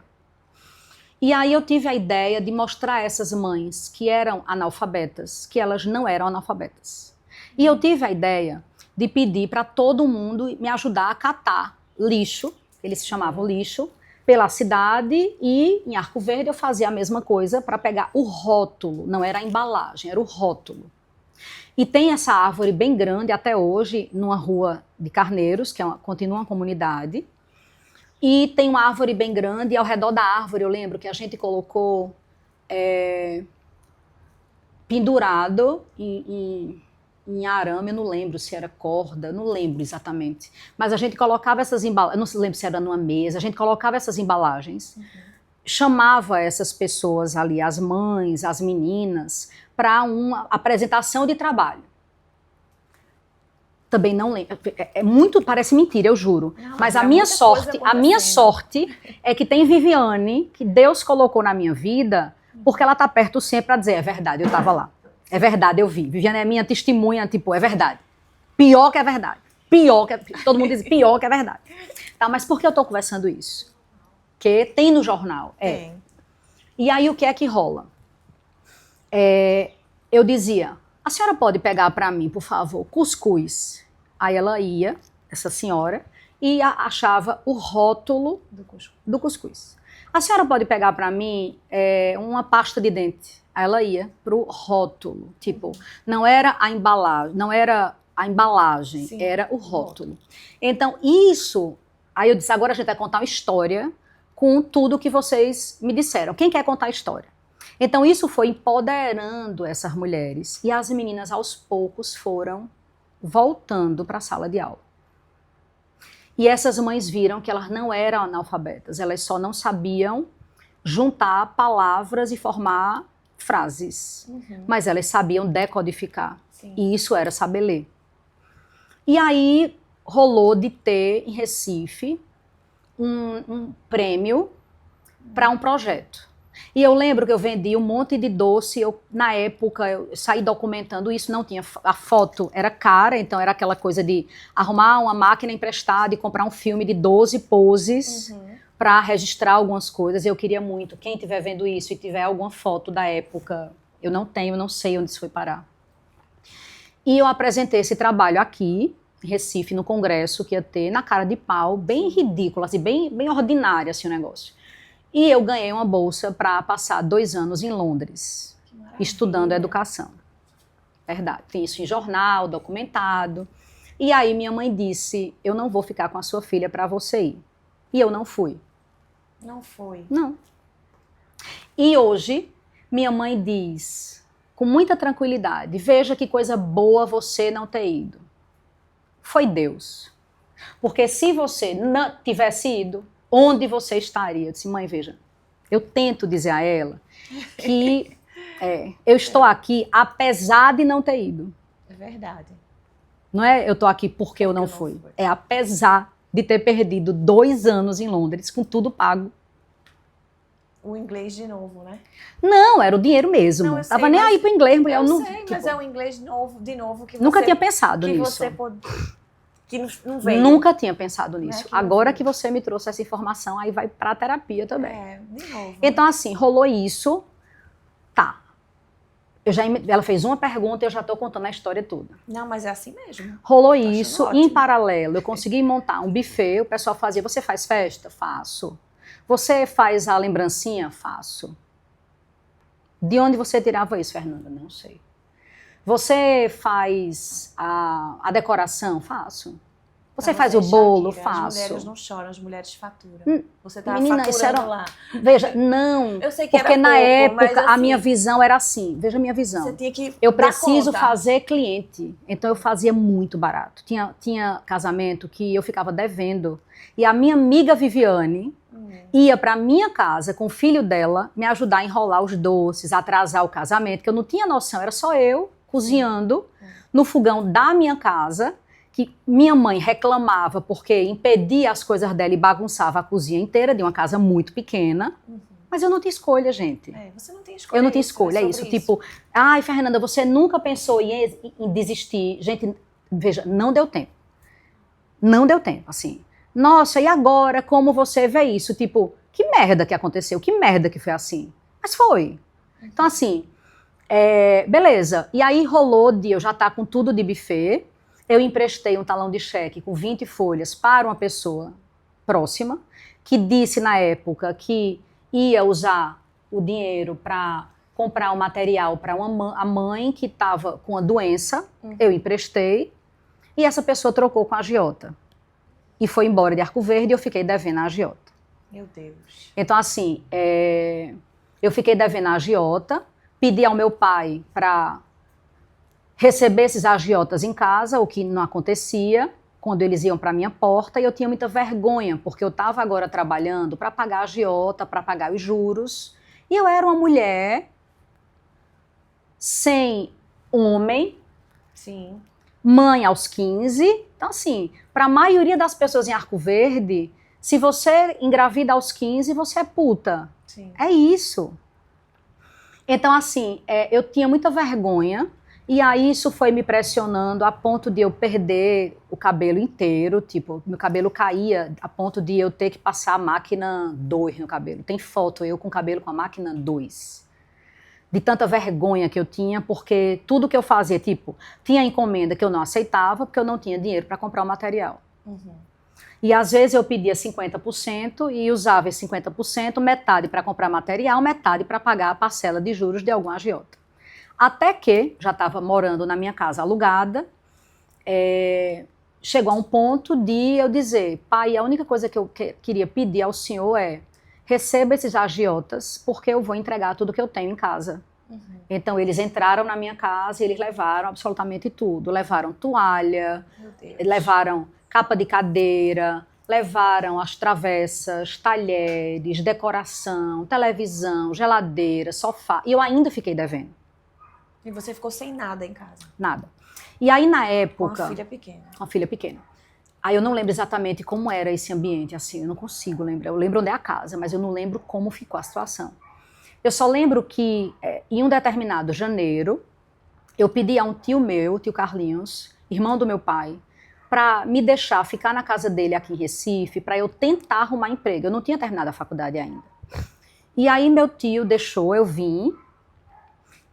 E aí eu tive a ideia de mostrar a essas mães que eram analfabetas, que elas não eram analfabetas. E eu tive a ideia de pedir para todo mundo me ajudar a catar lixo, eles se chamavam lixo, pela cidade, e em Arco Verde eu fazia a mesma coisa para pegar o rótulo, não era a embalagem, era o rótulo. E tem essa árvore bem grande até hoje, numa rua de Carneiros, que continua uma comunidade, e tem uma árvore bem grande, e ao redor da árvore eu lembro que a gente colocou pendurado em arame, eu não lembro se era corda, não lembro exatamente. Mas a gente colocava essas embalagens, não lembro se era numa mesa, a gente colocava essas embalagens, chamava essas pessoas ali, as mães, as meninas, para uma apresentação de trabalho. Também não lembro, muito, parece mentira, eu juro. Não, mas a minha sorte é que tem Viviane, que Deus colocou na minha vida, porque ela está perto sempre para dizer, é verdade, eu estava lá. É verdade, eu vi. Viviane é minha testemunha, tipo, é verdade. Pior que é verdade. Todo mundo diz pior que é verdade. Tá, mas por que eu estou conversando isso? Porque tem no jornal. Tem. E aí o que é que rola? Eu dizia, a senhora pode pegar para mim, por favor, cuscuz? Aí ela ia, essa senhora, e achava o rótulo do cuscuz. A senhora pode pegar para mim uma pasta de dente? Aí ela ia pro rótulo, tipo, não era a embalagem, sim, era o rótulo. Então isso, aí eu disse, agora a gente vai contar uma história com tudo que vocês me disseram. Quem quer contar a história? Então isso foi empoderando essas mulheres, e as meninas aos poucos foram voltando para a sala de aula. E essas mães viram que elas não eram analfabetas, elas só não sabiam juntar palavras e formar frases, mas elas sabiam decodificar. Sim. E isso era saber ler. E aí rolou de ter em Recife um prêmio para um projeto. E eu lembro que eu vendi um monte de doce, na época eu saí documentando isso, não tinha, a foto era cara, então era aquela coisa de arrumar uma máquina emprestada e comprar um filme de 12 poses, para registrar algumas coisas. Eu queria muito, quem estiver vendo isso e tiver alguma foto da época, eu não tenho, não sei onde isso foi parar. E eu apresentei esse trabalho aqui, em Recife, no congresso que ia ter, na cara de pau, bem ridículo, assim, bem ordinário assim, o negócio. E eu ganhei uma bolsa para passar 2 anos em Londres, estudando educação. Verdade, tem isso em jornal, documentado. E aí minha mãe disse, eu não vou ficar com a sua filha para você ir. E eu não fui. Não foi? Não. E hoje, minha mãe diz, com muita tranquilidade, veja que coisa boa você não ter ido. Foi Deus. Porque se você não tivesse ido, onde você estaria? Eu disse, mãe, veja, eu tento dizer a ela que eu estou aqui apesar de não ter ido. É verdade. Não é eu estou aqui porque eu não fui. É apesar de ter perdido 2 anos em Londres, com tudo pago. o inglês de novo, né? Não, era o dinheiro mesmo. Não, eu Tava sei, nem mas- aí pro inglês, mulher. Eu Eu não, sei, tipo, mas é o inglês de novo que nunca você, tinha pensado que nisso. você pode, que não veio. Nunca tinha pensado nisso. que não Agora veio. que você me trouxe essa informação, aí vai pra terapia também. De novo. Então, assim, rolou isso. Tá. Ela fez uma pergunta e eu já tô contando a história toda. Não, mas é assim mesmo. Rolou achando isso. ótimo. Em paralelo, eu consegui montar um buffet. O pessoal fazia, você faz festa? Faço. Você faz a lembrancinha? Faço. De onde você tirava isso, Fernanda? Não sei. Você faz a decoração? Faço. Você faz o bolo? Shakira, Faço. As mulheres não choram, as mulheres faturam. Você tá Menina, faturando isso era- lá. Veja, não. Eu sei que Porque era na pouco, época mas, a assim, minha visão era assim. Veja a minha Você visão. tinha que Eu dar preciso conta. fazer cliente. Então eu fazia muito barato. Tinha casamento que eu ficava devendo. E a minha amiga Viviane ia para minha casa com o filho dela me ajudar a enrolar os doces, atrasar o casamento, que eu não tinha noção, era só eu cozinhando no fogão da minha casa, que minha mãe reclamava porque impedia as coisas dela e bagunçava a cozinha inteira de uma casa muito pequena. Mas eu não tinha escolha, gente. Você não tem escolha. Eu não tinha escolha, é isso. Tipo, ai, Fernanda, você nunca pensou em desistir. Gente, veja, não deu tempo. Não deu tempo, assim. Nossa, e agora, como você vê isso? Tipo, que merda que aconteceu? Que merda que foi assim? Mas foi. Então, assim, beleza. E aí rolou de eu já estar com tudo de buffet. Eu emprestei um talão de cheque com 20 folhas para uma pessoa próxima, que disse na época que ia usar o dinheiro para comprar um material para a mãe que estava com a doença. Eu emprestei. E essa pessoa trocou com a agiota. E foi embora de Arco Verde e eu fiquei devendo a agiota. Meu Deus. Então, assim, eu fiquei devendo a agiota, pedi ao meu pai para receber esses agiotas em casa, o que não acontecia quando eles iam para a minha porta, e eu tinha muita vergonha, porque eu estava agora trabalhando para pagar a agiota, para pagar os juros, e eu era uma mulher sem homem, Sim. mãe aos 15. Então, assim, para a maioria das pessoas em Arco Verde, se você engravida aos 15, você é puta. Sim. É isso. Então, assim, eu tinha muita vergonha, e aí isso foi me pressionando a ponto de eu perder o cabelo inteiro, tipo, meu cabelo caía a ponto de eu ter que passar a máquina 2 no cabelo. Tem foto eu com o cabelo com a máquina 2. De tanta vergonha que eu tinha, porque tudo que eu fazia, tipo, tinha encomenda que eu não aceitava, porque eu não tinha dinheiro para comprar o material. E às vezes eu pedia 50% e usava esse 50%, metade para comprar material, metade para pagar a parcela de juros de algum agiota. Até que, já estava morando na minha casa alugada, chegou a um ponto de eu dizer, pai, a única coisa que eu queria pedir ao senhor é receba esses agiotas, porque eu vou entregar tudo que eu tenho em casa. Então, eles entraram na minha casa e eles levaram absolutamente tudo. Levaram toalha, levaram capa de cadeira, levaram as travessas, talheres, decoração, televisão, geladeira, sofá. E eu ainda fiquei devendo. E você ficou sem nada em casa? Nada. E aí, na época... Com uma filha pequena. Uma filha pequena. Aí eu não lembro exatamente como era esse ambiente, assim, eu não consigo lembrar. Eu lembro onde é a casa, mas eu não lembro como ficou a situação. Eu só lembro que, em um determinado janeiro, eu pedi a um tio meu, tio Carlinhos, irmão do meu pai, para me deixar ficar na casa dele aqui em Recife, para eu tentar arrumar emprego. Eu não tinha terminado a faculdade ainda. E aí meu tio deixou, eu vim,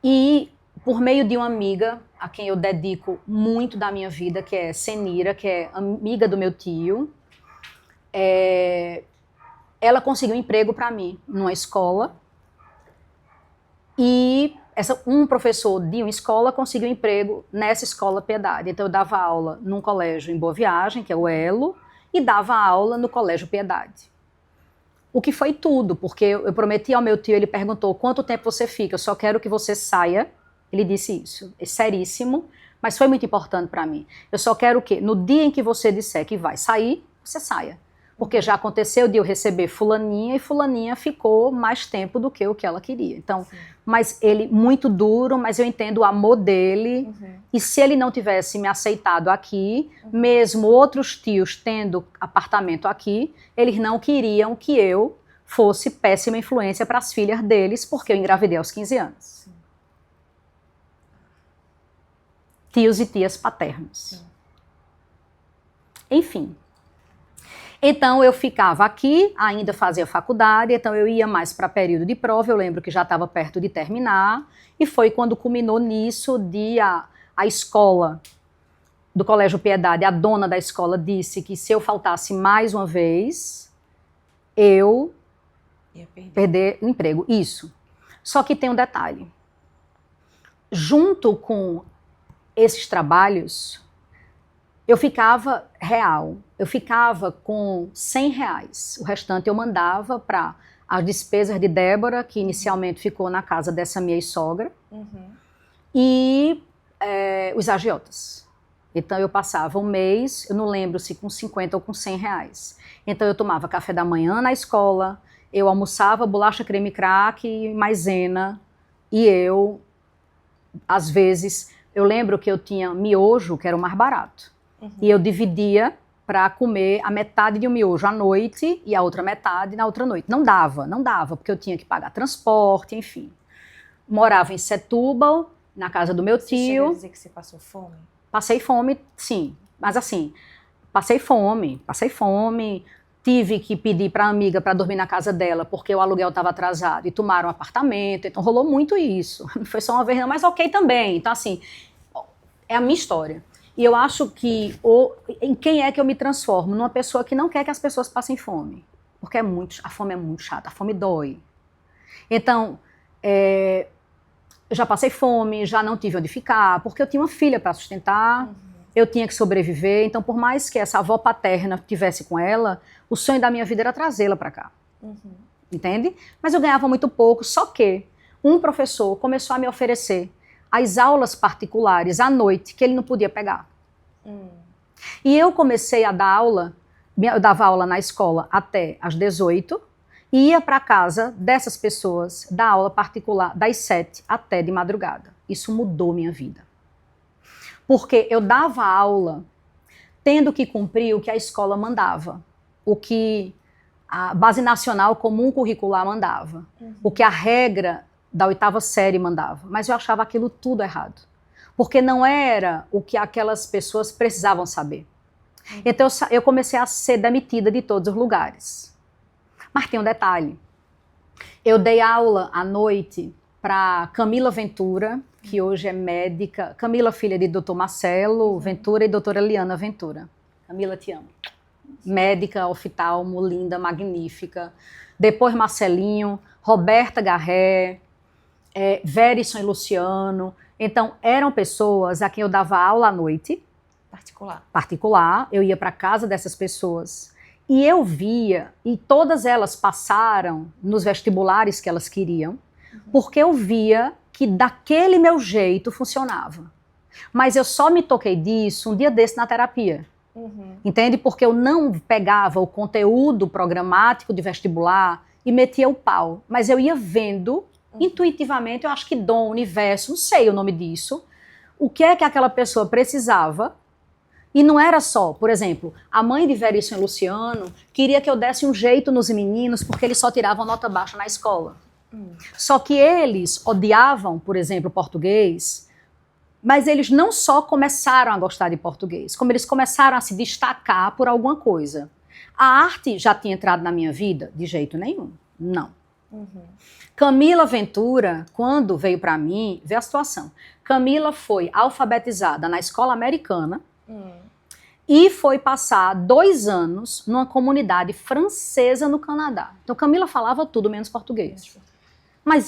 e por meio de uma amiga, a quem eu dedico muito da minha vida, que é Senira, que é amiga do meu tio, ela conseguiu um emprego para mim numa escola. E um professor de uma escola conseguiu um emprego nessa escola Piedade. Então eu dava aula num colégio em Boa Viagem, que é o Elo, e dava aula no Colégio Piedade. O que foi tudo, porque eu prometi ao meu tio, ele perguntou, quanto tempo você fica? Eu só quero que você saia. Ele disse isso, é seríssimo, mas foi muito importante para mim. Eu só quero que, no dia em que você disser que vai sair, você saia. Porque já aconteceu de eu receber fulaninha, e fulaninha ficou mais tempo do que o que ela queria. Então, mas ele, muito duro, mas eu entendo o amor dele. E se ele não tivesse me aceitado aqui, mesmo outros tios tendo apartamento aqui, eles não queriam que eu fosse péssima influência para as filhas deles, porque eu engravidei aos 15 anos. Sim. Tios e tias paternos. Sim. Enfim. Então, eu ficava aqui, ainda fazia faculdade, então eu ia mais para período de prova, eu lembro que já estava perto de terminar, e foi quando culminou nisso de a escola do Colégio Piedade, a dona da escola disse que se eu faltasse mais uma vez, eu ia perder o emprego. Isso. Só que tem um detalhe. Junto com esses trabalhos, eu ficava eu ficava com R$100. O restante eu mandava para as despesas de Débora, que inicialmente ficou na casa dessa minha sogra, e os agiotas. Então eu passava um mês, eu não lembro se com 50 ou com R$100. Então eu tomava café da manhã na escola, eu almoçava bolacha creme crack e maisena, e eu, às vezes, eu lembro que eu tinha miojo, que era o mais barato. E eu dividia para comer a metade de um miojo à noite e a outra metade na outra noite. Não dava, porque eu tinha que pagar transporte, enfim. Morava em Setúbal, na casa do meu tio. Você chegou a dizer que você passou fome? Passei fome, sim. Mas assim, passei fome. Tive que pedir para a amiga para dormir na casa dela, porque o aluguel estava atrasado, e tomaram um apartamento. Então rolou muito isso. Não foi só uma vez não, mas ok também. Então assim, é a minha história. E eu acho que em quem é que eu me transformo? Numa pessoa que não quer que as pessoas passem fome. Porque a fome é muito chata, a fome dói. Então, eu já passei fome, já não tive onde ficar, porque eu tinha uma filha para sustentar, eu tinha que sobreviver. Então, por mais que essa avó paterna tivesse com ela, o sonho da minha vida era trazê-la para cá. Entende? Mas eu ganhava muito pouco, só que um professor começou a me oferecer as aulas particulares à noite que ele não podia pegar. E eu comecei a dar aula, eu dava aula na escola até às 18 e ia para casa dessas pessoas dar aula particular das 7 até de madrugada. Isso mudou minha vida. Porque eu dava aula tendo que cumprir o que a escola mandava, o que a Base Nacional Comum Curricular mandava, o que a regra da 8ª série mandava, mas eu achava aquilo tudo errado, porque não era o que aquelas pessoas precisavam saber. Então eu comecei a ser demitida de todos os lugares. Mas tem um detalhe, eu dei aula à noite para Camila Ventura, que hoje é médica, Camila filha de Dr. Marcelo Ventura e doutora Liana Ventura. Camila, te amo. Médica, oftalmo, linda, magnífica. Depois Marcelinho, Roberta Garré, Verison e Luciano. Então, eram pessoas a quem eu dava aula à noite. Particular. Eu ia para casa dessas pessoas. E eu via, e todas elas passaram nos vestibulares que elas queriam, porque eu via que daquele meu jeito funcionava. Mas eu só me toquei disso um dia desse na terapia. Entende? Porque eu não pegava o conteúdo programático de vestibular e metia o pau. Mas eu ia vendo intuitivamente, eu acho que dom, universo, não sei o nome disso, o que é que aquela pessoa precisava. E não era só, por exemplo, a mãe de Verison e Luciano queria que eu desse um jeito nos meninos porque eles só tiravam nota baixa na escola. Só que eles odiavam, por exemplo, português, mas eles não só começaram a gostar de português, como eles começaram a se destacar por alguma coisa. A arte já tinha entrado na minha vida? De jeito nenhum, não. Camila Ventura, quando veio para mim, vê a situação. Camila foi alfabetizada na escola americana e foi passar 2 anos numa comunidade francesa no Canadá. Então Camila falava tudo menos português. Mas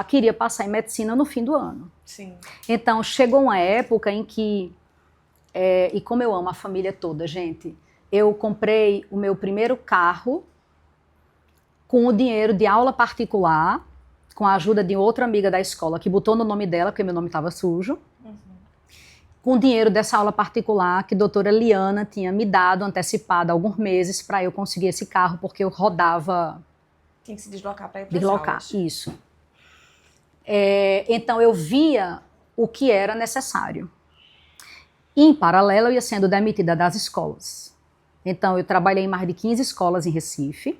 queria passar em medicina no fim do ano. Sim. Então chegou uma época em que, e como eu amo a família toda, gente, eu comprei o meu primeiro carro com o dinheiro de aula particular, com a ajuda de outra amiga da escola, que botou no nome dela, porque meu nome estava sujo, com o dinheiro dessa aula particular que a doutora Liana tinha me dado, antecipado, há alguns meses, para eu conseguir esse carro, porque eu rodava... Tinha que se deslocar para ir para as aulas. Isso. Então, eu via o que era necessário. E, em paralelo, eu ia sendo demitida das escolas. Então, eu trabalhei em mais de 15 escolas em Recife,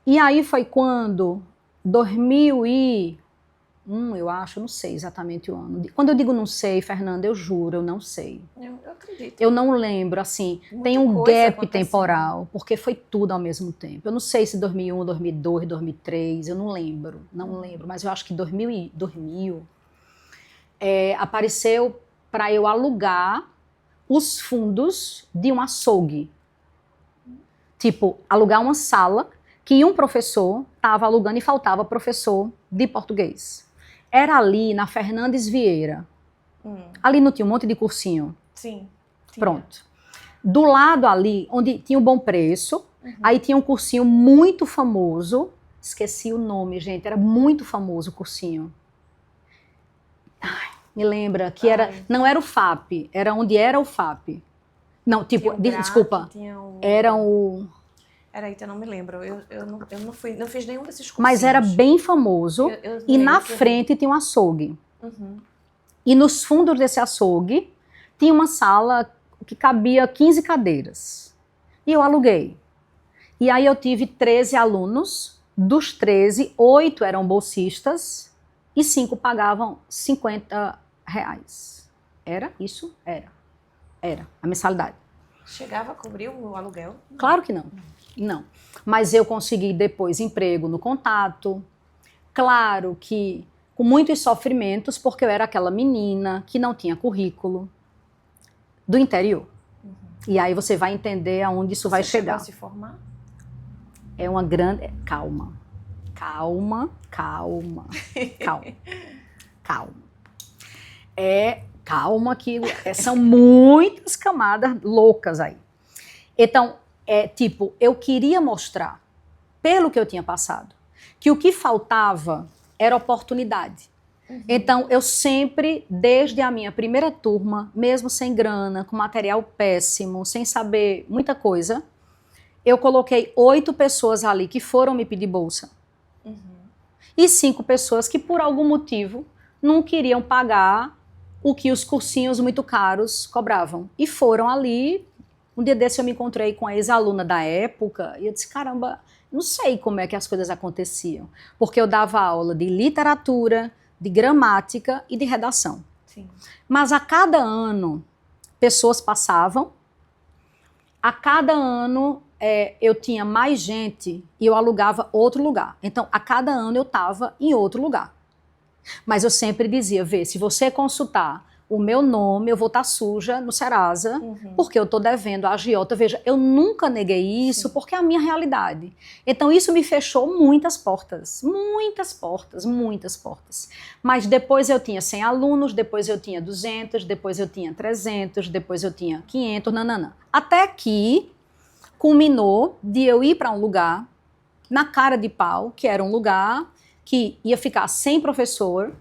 E aí foi quando, 2001, eu acho, não sei exatamente o ano. Quando eu digo não sei, Fernanda, eu juro, eu não sei. Eu acredito. Eu não lembro, assim, Muita tem um coisa gap acontecendo. temporal, porque foi tudo ao mesmo tempo. Eu não sei se 2001, 2002, 2003, eu não lembro, mas eu acho que 2000 apareceu para eu alugar os fundos de um açougue. Tipo, alugar uma sala que um professor estava alugando e faltava professor de português. Era ali na Fernandes Vieira. Ali não tinha um monte de cursinho? Sim. Tinha. Pronto. Do lado ali, onde tinha um Bom Preço, aí tinha um cursinho muito famoso. Esqueci o nome, gente. Era muito famoso o cursinho. Ai, me lembra que era... Não era o FAP, era onde era o FAP. Não, tipo, desculpa. Era o... Era, então eu não me lembro. Eu não fiz nenhum desses cursos. Mas era bem famoso. E na frente tinha um açougue. E nos fundos desse açougue tinha uma sala que cabia 15 cadeiras. E eu aluguei. E aí eu tive 13 alunos. Dos 13, 8 eram bolsistas e 5 pagavam R$50. Era isso? Era a mensalidade. Chegava a cobrir o aluguel? Claro que não. Não. Mas eu consegui depois emprego no Contato. Claro que com muitos sofrimentos, porque eu era aquela menina que não tinha currículo do interior. E aí você vai entender aonde isso vai chegar. Você chegou a se formar? É uma grande... Calma. Calma que são muitas camadas loucas aí. Então, tipo, eu queria mostrar, pelo que eu tinha passado, que o que faltava era oportunidade. Então, eu sempre, desde a minha primeira turma, mesmo sem grana, com material péssimo, sem saber muita coisa, eu coloquei 8 pessoas ali que foram me pedir bolsa. E 5 pessoas que, por algum motivo, não queriam pagar o que os cursinhos muito caros cobravam. E foram ali. Um dia desse eu me encontrei com a ex-aluna da época e eu disse, caramba, não sei como é que as coisas aconteciam. Porque eu dava aula de literatura, de gramática e de redação. Sim. Mas a cada ano, pessoas passavam. A cada ano, eu tinha mais gente e eu alugava outro lugar. Então, a cada ano eu estava em outro lugar. Mas eu sempre dizia, vê, se você consultar o meu nome, eu vou estar suja no Serasa, porque eu estou devendo a agiota. Veja, eu nunca neguei isso, porque é a minha realidade. Então, isso me fechou muitas portas. Mas depois eu tinha 100 alunos, depois eu tinha 200, depois eu tinha 300, depois eu tinha 500, nananã. Até que culminou de eu ir para um lugar, na cara de pau, que era um lugar que ia ficar sem professor.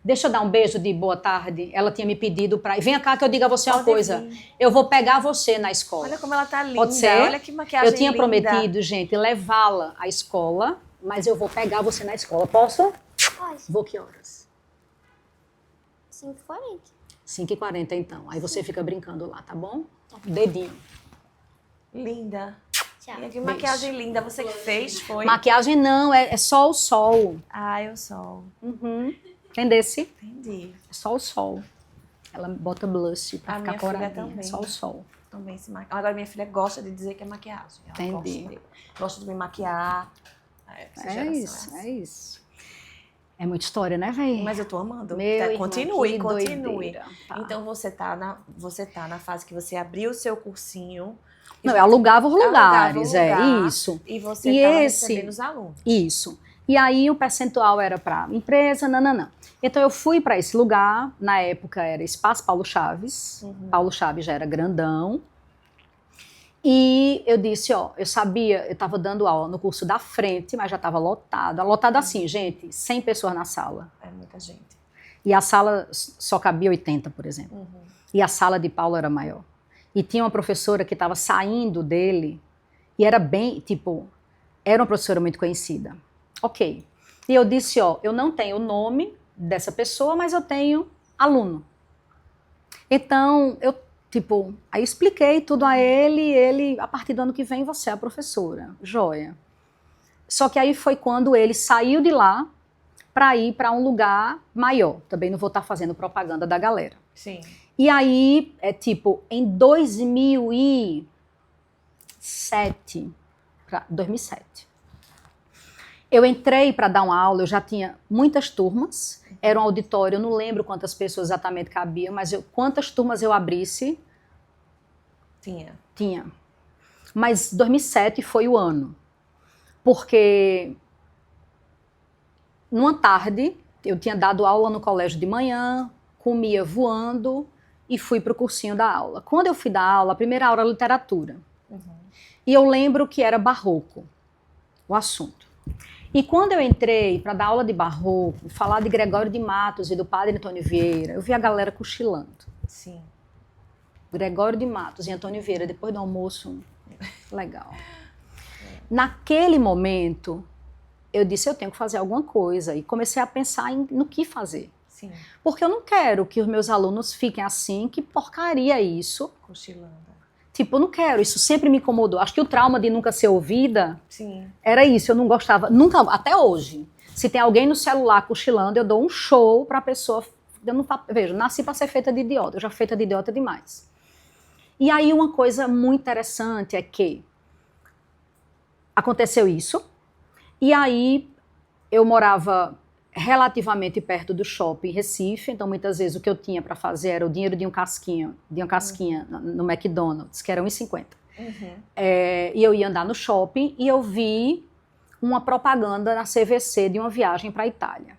Deixa eu dar um beijo de boa tarde. Ela tinha me pedido para... Vem cá que eu diga a você uma coisa. Eu vou pegar você na escola. Olha como ela tá linda. Pode ser? Olha que maquiagem Eu tinha linda. prometido, gente, levá-la à escola, mas eu vou pegar você na escola. Posso? Pode. Vou que horas? 5h40. 5h40, então. Aí você fica brincando lá, tá bom? Dedinho. Linda. Tchau. Que maquiagem linda. Você que fez, foi? Maquiagem não, é só o sol. Ah, eu sou. Entendesse? Entendi. É só o sol. Ela bota blush pra ficar coradinha. Também. É só o sol. Também se maquia. Agora minha filha gosta de dizer que é maquiagem. Ela Entendi. Gosta de me maquiar. É isso. É muita história, né, véi? Mas eu tô amando. Meu continue. Doideira. Tá. Então você tá na fase que você abriu o seu cursinho. Não, eu alugava os lugares, lugar, isso. E você estava recebendo os alunos. Isso. E aí o percentual era para empresa, nananã. Então eu fui para esse lugar, na época era Espaço Paulo Chaves. Paulo Chaves já era grandão. E eu disse, ó, eu sabia, eu estava dando aula no curso da frente, mas já estava lotado. Lotado assim, gente, 100 pessoas na sala. É muita gente. E a sala só cabia 80, por exemplo. E a sala de Paulo era maior. E tinha uma professora que estava saindo dele, e era bem, tipo, era uma professora muito conhecida. Ok. E eu disse, ó, eu não tenho o nome dessa pessoa, mas eu tenho aluno. Então, eu, tipo, aí expliquei tudo a ele, e ele, a partir do ano que vem, você é a professora. Joia. Só que aí foi quando ele saiu de lá para ir para um lugar maior. Também não vou estar fazendo propaganda da galera. Sim. E aí, em 2007, eu entrei para dar uma aula, eu já tinha muitas turmas, era um auditório, eu não lembro quantas pessoas exatamente cabiam, mas quantas turmas eu abrisse... Tinha. Mas 2007 foi o ano, porque numa tarde eu tinha dado aula no colégio de manhã, comia voando e fui para o cursinho da aula. Quando eu fui dar aula, a primeira aula era literatura. E eu lembro que era barroco, o assunto. E quando eu entrei para dar aula de barroco, falar de Gregório de Matos e do padre Antônio Vieira, eu vi a galera cochilando. Sim. Gregório de Matos e Antônio Vieira, depois do almoço, legal. Naquele momento, eu disse, eu tenho que fazer alguma coisa. E comecei a pensar no que fazer. Sim. Porque eu não quero que os meus alunos fiquem assim, que porcaria isso. Cochilando. Tipo, eu não quero, isso sempre me incomodou. Acho que o trauma de nunca ser ouvida, sim, era isso, eu não gostava, nunca, até hoje. Se tem alguém no celular cochilando, eu dou um show pra pessoa. Eu não, veja, nasci pra ser feita de idiota, eu já fui feita de idiota demais. E aí uma coisa muito interessante é que aconteceu isso, e aí eu morava relativamente perto do shopping Recife, então muitas vezes o que eu tinha para fazer era o dinheiro de uma casquinha no McDonald's, que era R$1,50. E eu ia andar no shopping e eu vi uma propaganda na CVC de uma viagem para a Itália.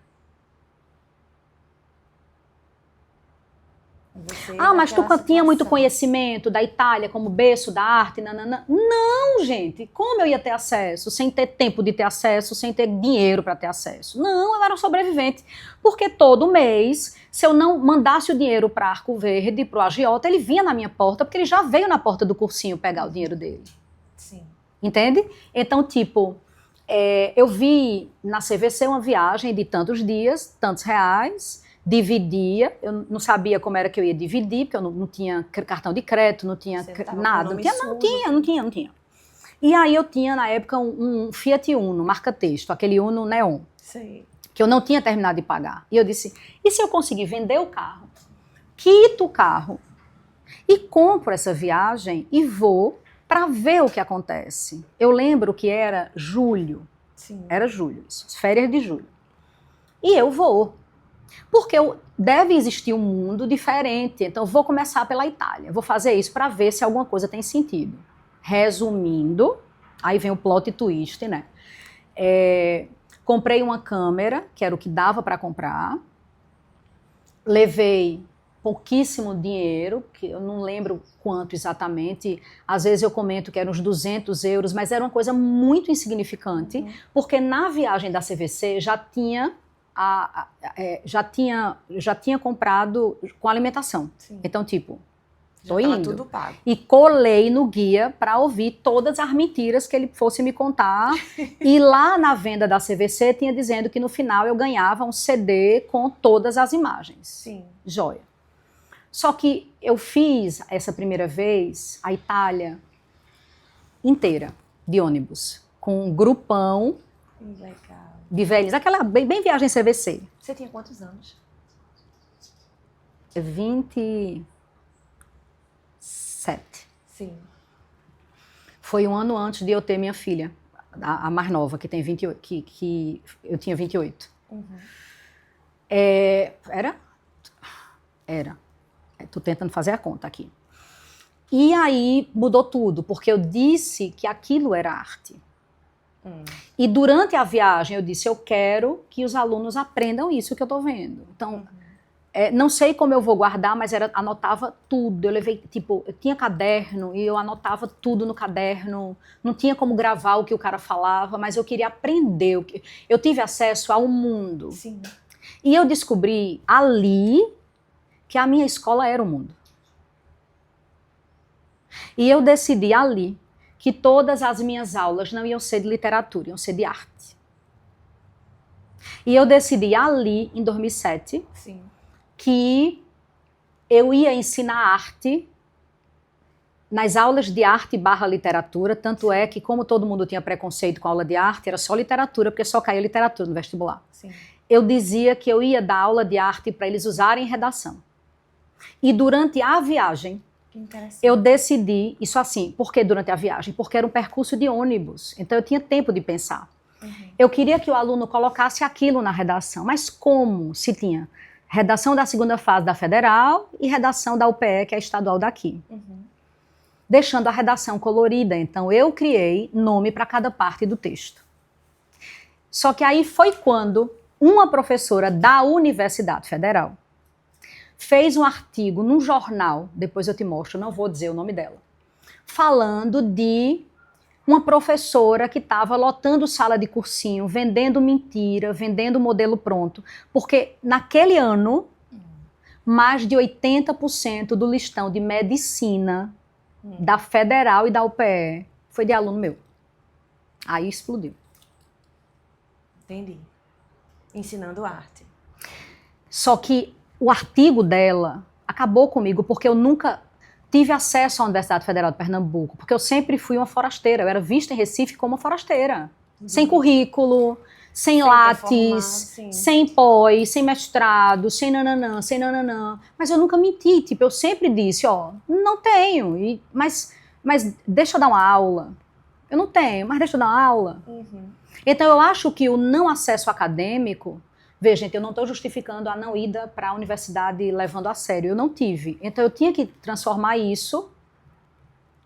Mas tu tinha muito conhecimento da Itália como berço da arte, nanana. Não, gente, como eu ia ter acesso, sem ter tempo de ter acesso, sem ter dinheiro para ter acesso? Não, eu era sobrevivente, porque todo mês, se eu não mandasse o dinheiro para Arco Verde, para o agiota, ele vinha na minha porta, porque ele já veio na porta do cursinho pegar o dinheiro dele. Sim. Entende? Então, tipo, eu vi na CVC uma viagem de tantos dias, tantos reais, dividia, eu não sabia como era que eu ia dividir, porque eu não tinha cartão de crédito, não tinha nada, não tinha. E aí eu tinha, na época, um Fiat Uno, marca texto, aquele Uno neon, Sim. que eu não tinha terminado de pagar. E eu disse, e se eu conseguir vender o carro, quito o carro e compro essa viagem e vou para ver o que acontece. Eu lembro que era julho, era julho, isso, férias de julho. E eu vou. Porque deve existir um mundo diferente, então eu vou começar pela Itália, vou fazer isso para ver se alguma coisa tem sentido. Resumindo, aí vem o plot twist, né? Comprei uma câmera, que era o que dava para comprar, levei pouquíssimo dinheiro, que eu não lembro quanto exatamente, às vezes eu comento que eram uns 200 euros, mas era uma coisa muito insignificante, porque na viagem da CVC já tinha comprado com alimentação. Sim. Então, tipo, tô indo. Tudo pago. E colei no guia para ouvir todas as mentiras que ele fosse me contar. E lá na venda da CVC tinha dizendo que no final eu ganhava um CD com todas as imagens. Sim. Joia. Só que eu fiz essa primeira vez a Itália inteira de ônibus, com um grupão. Legal. De velhos, aquela bem viagem CVC. Você tinha quantos anos? 27. Sim. Foi um ano antes de eu ter minha filha, a mais nova, que tem 28, que eu tinha 28. Era? Tô tentando fazer a conta aqui. E aí mudou tudo, porque eu disse que aquilo era arte. E durante a viagem eu disse, eu quero que os alunos aprendam isso que eu estou vendo. Então, não sei como eu vou guardar, mas anotava tudo. Eu levei, tipo, eu tinha caderno e eu anotava tudo no caderno. Não tinha como gravar o que o cara falava, mas eu queria aprender. Eu tive acesso ao mundo. Sim. E eu descobri ali que a minha escola era o mundo. E eu decidi ali que todas as minhas aulas não iam ser de literatura, iam ser de arte. E eu decidi ali, em 2007, Sim. que eu ia ensinar arte nas aulas de arte / literatura, tanto é que, como todo mundo tinha preconceito com a aula de arte, era só literatura, porque só caía literatura no vestibular. Sim. Eu dizia que eu ia dar aula de arte para eles usarem redação. E durante a viagem, eu decidi, isso assim, por que durante a viagem? Porque era um percurso de ônibus, então eu tinha tempo de pensar. Eu queria que o aluno colocasse aquilo na redação, mas como? Se tinha redação da segunda fase da Federal e redação da UPE, que é a estadual daqui. Deixando a redação colorida, então eu criei nome para cada parte do texto. Só que aí foi quando uma professora da Universidade Federal fez um artigo num jornal, depois eu te mostro, não vou dizer o nome dela, falando de uma professora que estava lotando sala de cursinho, vendendo mentira, vendendo modelo pronto, porque naquele ano, mais de 80% do listão de medicina da Federal e da UPE foi de aluno meu. Aí explodiu. Entendi. Ensinando arte. Só que o artigo dela acabou comigo, porque eu nunca tive acesso à Universidade Federal de Pernambuco, porque eu sempre fui uma forasteira, eu era vista em Recife como uma forasteira, sem currículo, sem lattes, sem pós, sem mestrado, sem nananã, sem nananã, mas eu nunca menti, tipo, eu sempre disse, ó, não tenho, mas deixa eu dar uma aula, eu não tenho, mas deixa eu dar uma aula. Então eu acho que o não acesso acadêmico, veja, gente, eu não estou justificando a não ida para a universidade levando a sério. Eu não tive. Então, eu tinha que transformar isso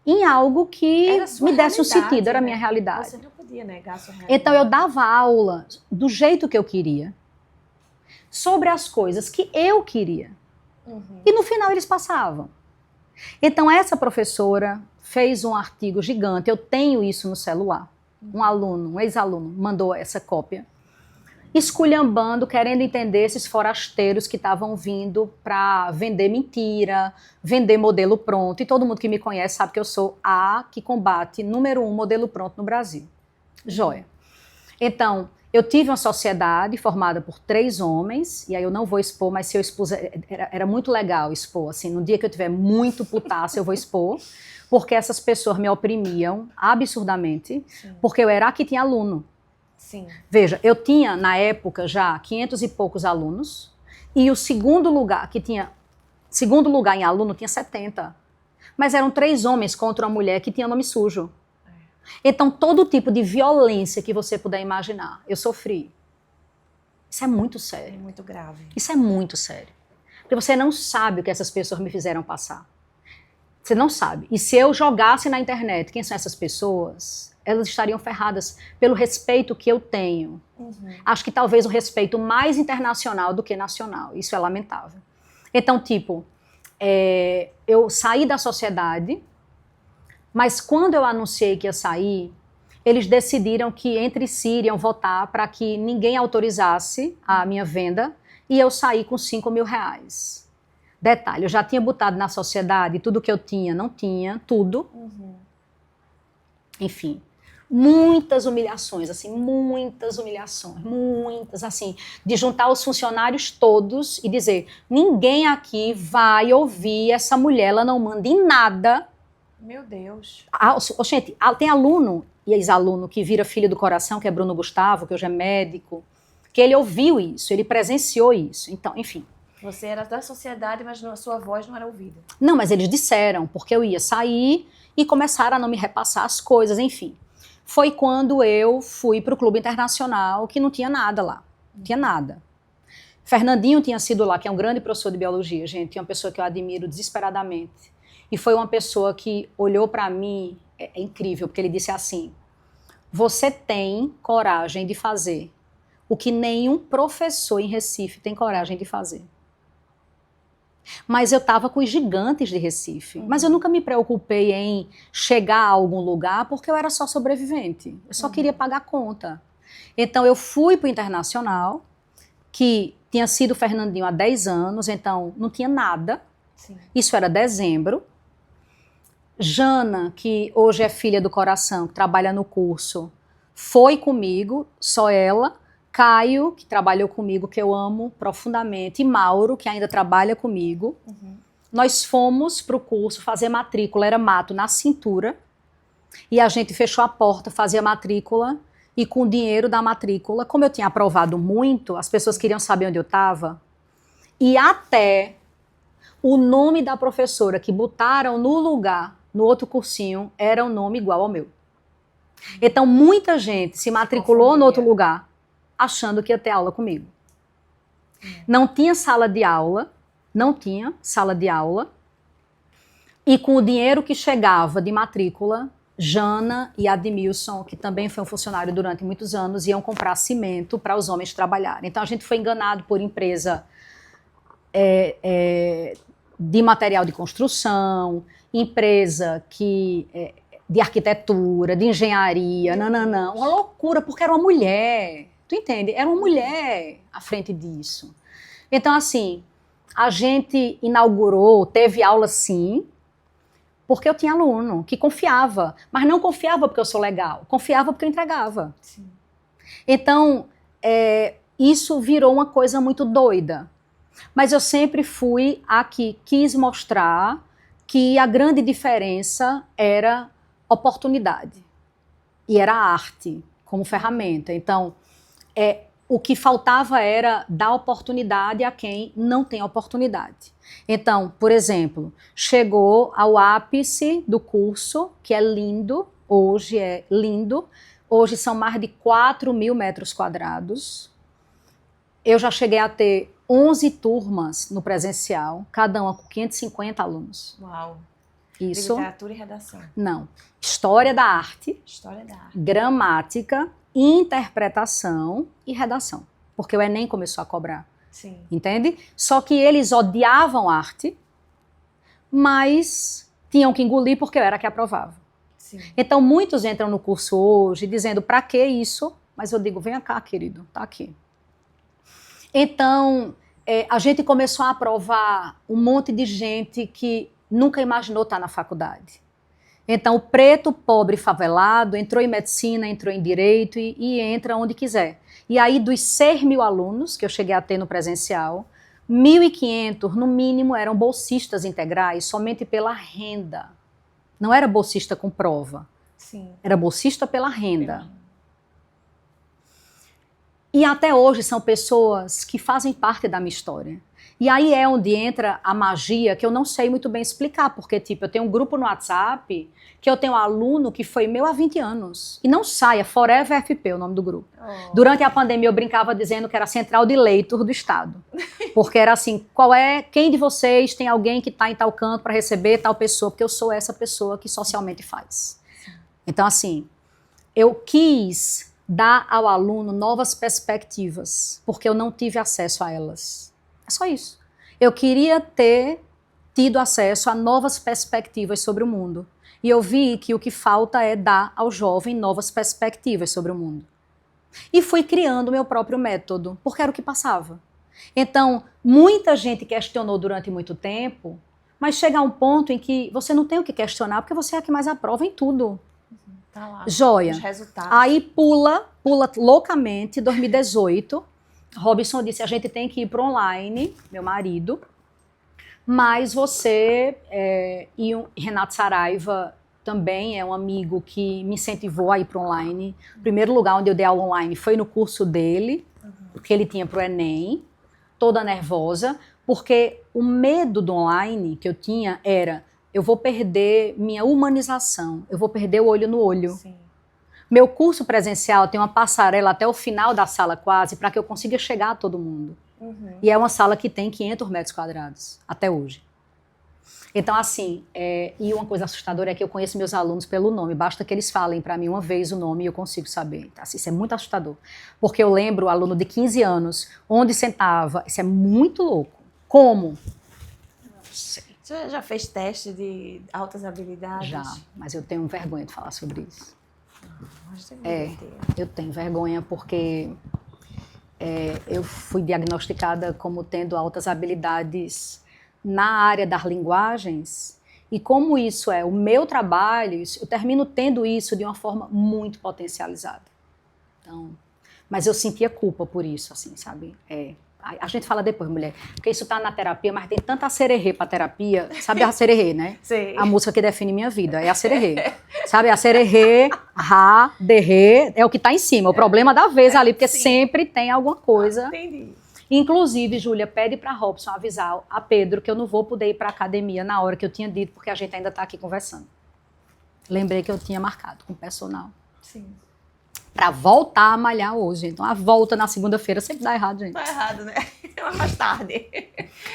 em algo que me desse um sentido. Era a minha realidade. Você não podia negar a sua realidade. Então, eu dava aula do jeito que eu queria, sobre as coisas que eu queria. E, no final, eles passavam. Então, essa professora fez um artigo gigante. Eu tenho isso no celular. Um aluno, um ex-aluno, mandou essa cópia. Esculhambando, querendo entender esses forasteiros que estavam vindo para vender mentira, vender modelo pronto. E todo mundo que me conhece sabe que eu sou a que combate número 1 modelo pronto no Brasil. Joia. Então, eu tive uma sociedade formada por 3 homens, e aí eu não vou expor, mas se eu expus, era muito legal expor. Assim, no dia que eu tiver muito putaça, eu vou expor, porque essas pessoas me oprimiam absurdamente, porque eu era a que tinha aluno. Sim. Veja, eu tinha, na época, já 500 e poucos alunos, e o segundo lugar em aluno tinha 70. Mas eram 3 homens contra uma mulher que tinha nome sujo. Então, todo tipo de violência que você puder imaginar, eu sofri. Isso é muito sério. É muito grave. Isso é muito sério. Porque você não sabe o que essas pessoas me fizeram passar. Você não sabe. E se eu jogasse na internet quem são essas pessoas, elas estariam ferradas pelo respeito que eu tenho. Acho que talvez um respeito mais internacional do que nacional. Isso é lamentável. Então, tipo, eu saí da sociedade, mas quando eu anunciei que ia sair, eles decidiram que entre si iriam votar para que ninguém autorizasse a minha venda e eu saí com R$5.000. Detalhe, eu já tinha botado na sociedade tudo que eu tinha, não tinha, tudo. Enfim, muitas humilhações, assim, muitas, assim, de juntar os funcionários todos e dizer, ninguém aqui vai ouvir essa mulher, ela não manda em nada. Meu Deus. Gente, tem aluno e ex-aluno que vira filho do coração, que é Bruno Gustavo, que hoje é médico, que ele ouviu isso, ele presenciou isso. Então, enfim. Você era da sociedade, mas a sua voz não era ouvida. Não, mas eles disseram, porque eu ia sair e começaram a não me repassar as coisas, enfim. Foi quando eu fui para o Clube Internacional, que não tinha nada lá. Não tinha nada. Fernandinho tinha sido lá, que é um grande professor de biologia, gente, é uma pessoa que eu admiro desesperadamente. E foi uma pessoa que olhou para mim, é incrível, porque ele disse assim, você tem coragem de fazer o que nenhum professor em Recife tem coragem de fazer. Mas eu estava com os gigantes de Recife. Mas eu nunca me preocupei em chegar a algum lugar porque eu era só sobrevivente. Eu só queria pagar a conta. Então eu fui para o Internacional, que tinha sido Fernandinho há 10 anos, então não tinha nada. Sim. Isso era dezembro. Jana, que hoje é filha do coração, que trabalha no curso, foi comigo, só ela. Caio, que trabalhou comigo, que eu amo profundamente, e Mauro, que ainda trabalha comigo. nós fomos para o curso fazer matrícula, era mato na cintura, e a gente fechou a porta, fazia matrícula, e com o dinheiro da matrícula, como eu tinha aprovado muito, as pessoas queriam saber onde eu estava, e até o nome da professora que botaram no lugar, no outro cursinho, era um nome igual ao meu. Então, muita gente se matriculou no outro lugar, achando que ia ter aula comigo. Não tinha sala de aula, e com o dinheiro que chegava de matrícula, Jana e Admilson, que também foi um funcionário durante muitos anos, iam comprar cimento para os homens trabalharem. Então, a gente foi enganado por empresa de material de construção, empresa de arquitetura, de engenharia, nananã. Uma loucura, porque era uma mulher. Tu entende? Era uma mulher à frente disso. Então, assim, a gente inaugurou, teve aula sim, porque eu tinha aluno que confiava, mas não confiava porque eu sou legal, confiava porque eu entregava. Sim. Então, isso virou uma coisa muito doida. Mas eu sempre fui a que quis mostrar que a grande diferença era oportunidade e era a arte como ferramenta. Então, o que faltava era dar oportunidade a quem não tem oportunidade. Então, por exemplo, chegou ao ápice do curso, que é lindo, hoje é lindo, hoje são mais de 4.000 metros quadrados. Eu já cheguei a ter 11 turmas no presencial, cada uma com 550 alunos. Uau! Isso. De literatura e redação? Não. História da arte, gramática, interpretação e redação. Porque o Enem começou a cobrar. Sim. Entende? Só que eles odiavam arte, mas tinham que engolir porque eu era que aprovava. Sim. Então, muitos entram no curso hoje dizendo, pra que isso? Mas eu digo, venha cá, querido, tá aqui. Então, a gente começou a aprovar um monte de gente que nunca imaginou estar na faculdade. Então, o preto, pobre, favelado, entrou em medicina, entrou em direito e entra onde quiser. E aí, dos 6.000 alunos que eu cheguei a ter no presencial, 1.500, no mínimo, eram bolsistas integrais somente pela renda. Não era bolsista com prova. Sim. Era bolsista pela renda. E até hoje são pessoas que fazem parte da minha história. E aí é onde entra a magia que eu não sei muito bem explicar, porque tipo, eu tenho um grupo no WhatsApp que eu tenho um aluno que foi meu há 20 anos. E não saia, Forever FP, o nome do grupo. Oh. Durante a pandemia eu brincava dizendo que era a central de leitor do Estado. Porque era assim, quem de vocês tem alguém que está em tal canto para receber tal pessoa? Porque eu sou essa pessoa que socialmente faz. Então assim, eu quis dar ao aluno novas perspectivas, porque eu não tive acesso a elas. É só isso. Eu queria ter tido acesso a novas perspectivas sobre o mundo. E eu vi que o que falta é dar ao jovem novas perspectivas sobre o mundo. E fui criando o meu próprio método, porque era o que passava. Então, muita gente questionou durante muito tempo, mas chega a um ponto em que você não tem o que questionar, porque você é a que mais aprova em tudo. Tá lá, joia. Os resultados. Aí pula loucamente, 2018, Robson disse, a gente tem que ir para online, meu marido, mas você e o Renato Saraiva também é um amigo que me incentivou a ir para online. O primeiro lugar onde eu dei aula online foi no curso dele, que ele tinha para o Enem, toda nervosa, porque o medo do online que eu tinha era, eu vou perder minha humanização, eu vou perder o olho no olho. Sim. Meu curso presencial tem uma passarela até o final da sala quase, para que eu consiga chegar a todo mundo. E é uma sala que tem 500 metros quadrados, até hoje. Então, assim, e uma coisa assustadora é que eu conheço meus alunos pelo nome, basta que eles falem para mim uma vez o nome e eu consigo saber. Então, assim, isso é muito assustador. Porque eu lembro o aluno de 15 anos, onde sentava, isso é muito louco. Como? Não sei. Você já fez teste de altas habilidades? Já, mas eu tenho vergonha de falar sobre isso. Eu tenho vergonha porque eu fui diagnosticada como tendo altas habilidades na área das linguagens e como isso é o meu trabalho, eu termino tendo isso de uma forma muito potencializada. Então, mas eu sentia culpa por isso, assim, sabe? A gente fala depois, mulher, porque isso tá na terapia, mas tem tanta sererê pra terapia. Sabe a sererê, né? Sim. A música que define minha vida, é a sererê. Sabe, a sererê, rá, derrê, é o que tá em cima. O problema da vez ali, porque sempre tem alguma coisa. Entendi. Inclusive, Júlia, pede pra Robson avisar a Pedro que eu não vou poder ir pra academia na hora que eu tinha dito, porque a gente ainda tá aqui conversando. Lembrei que eu tinha marcado com o personal. Sim. Pra voltar a malhar hoje. Então, a volta na segunda-feira sempre dá errado, gente. Tá errado, né? Mas mais tarde.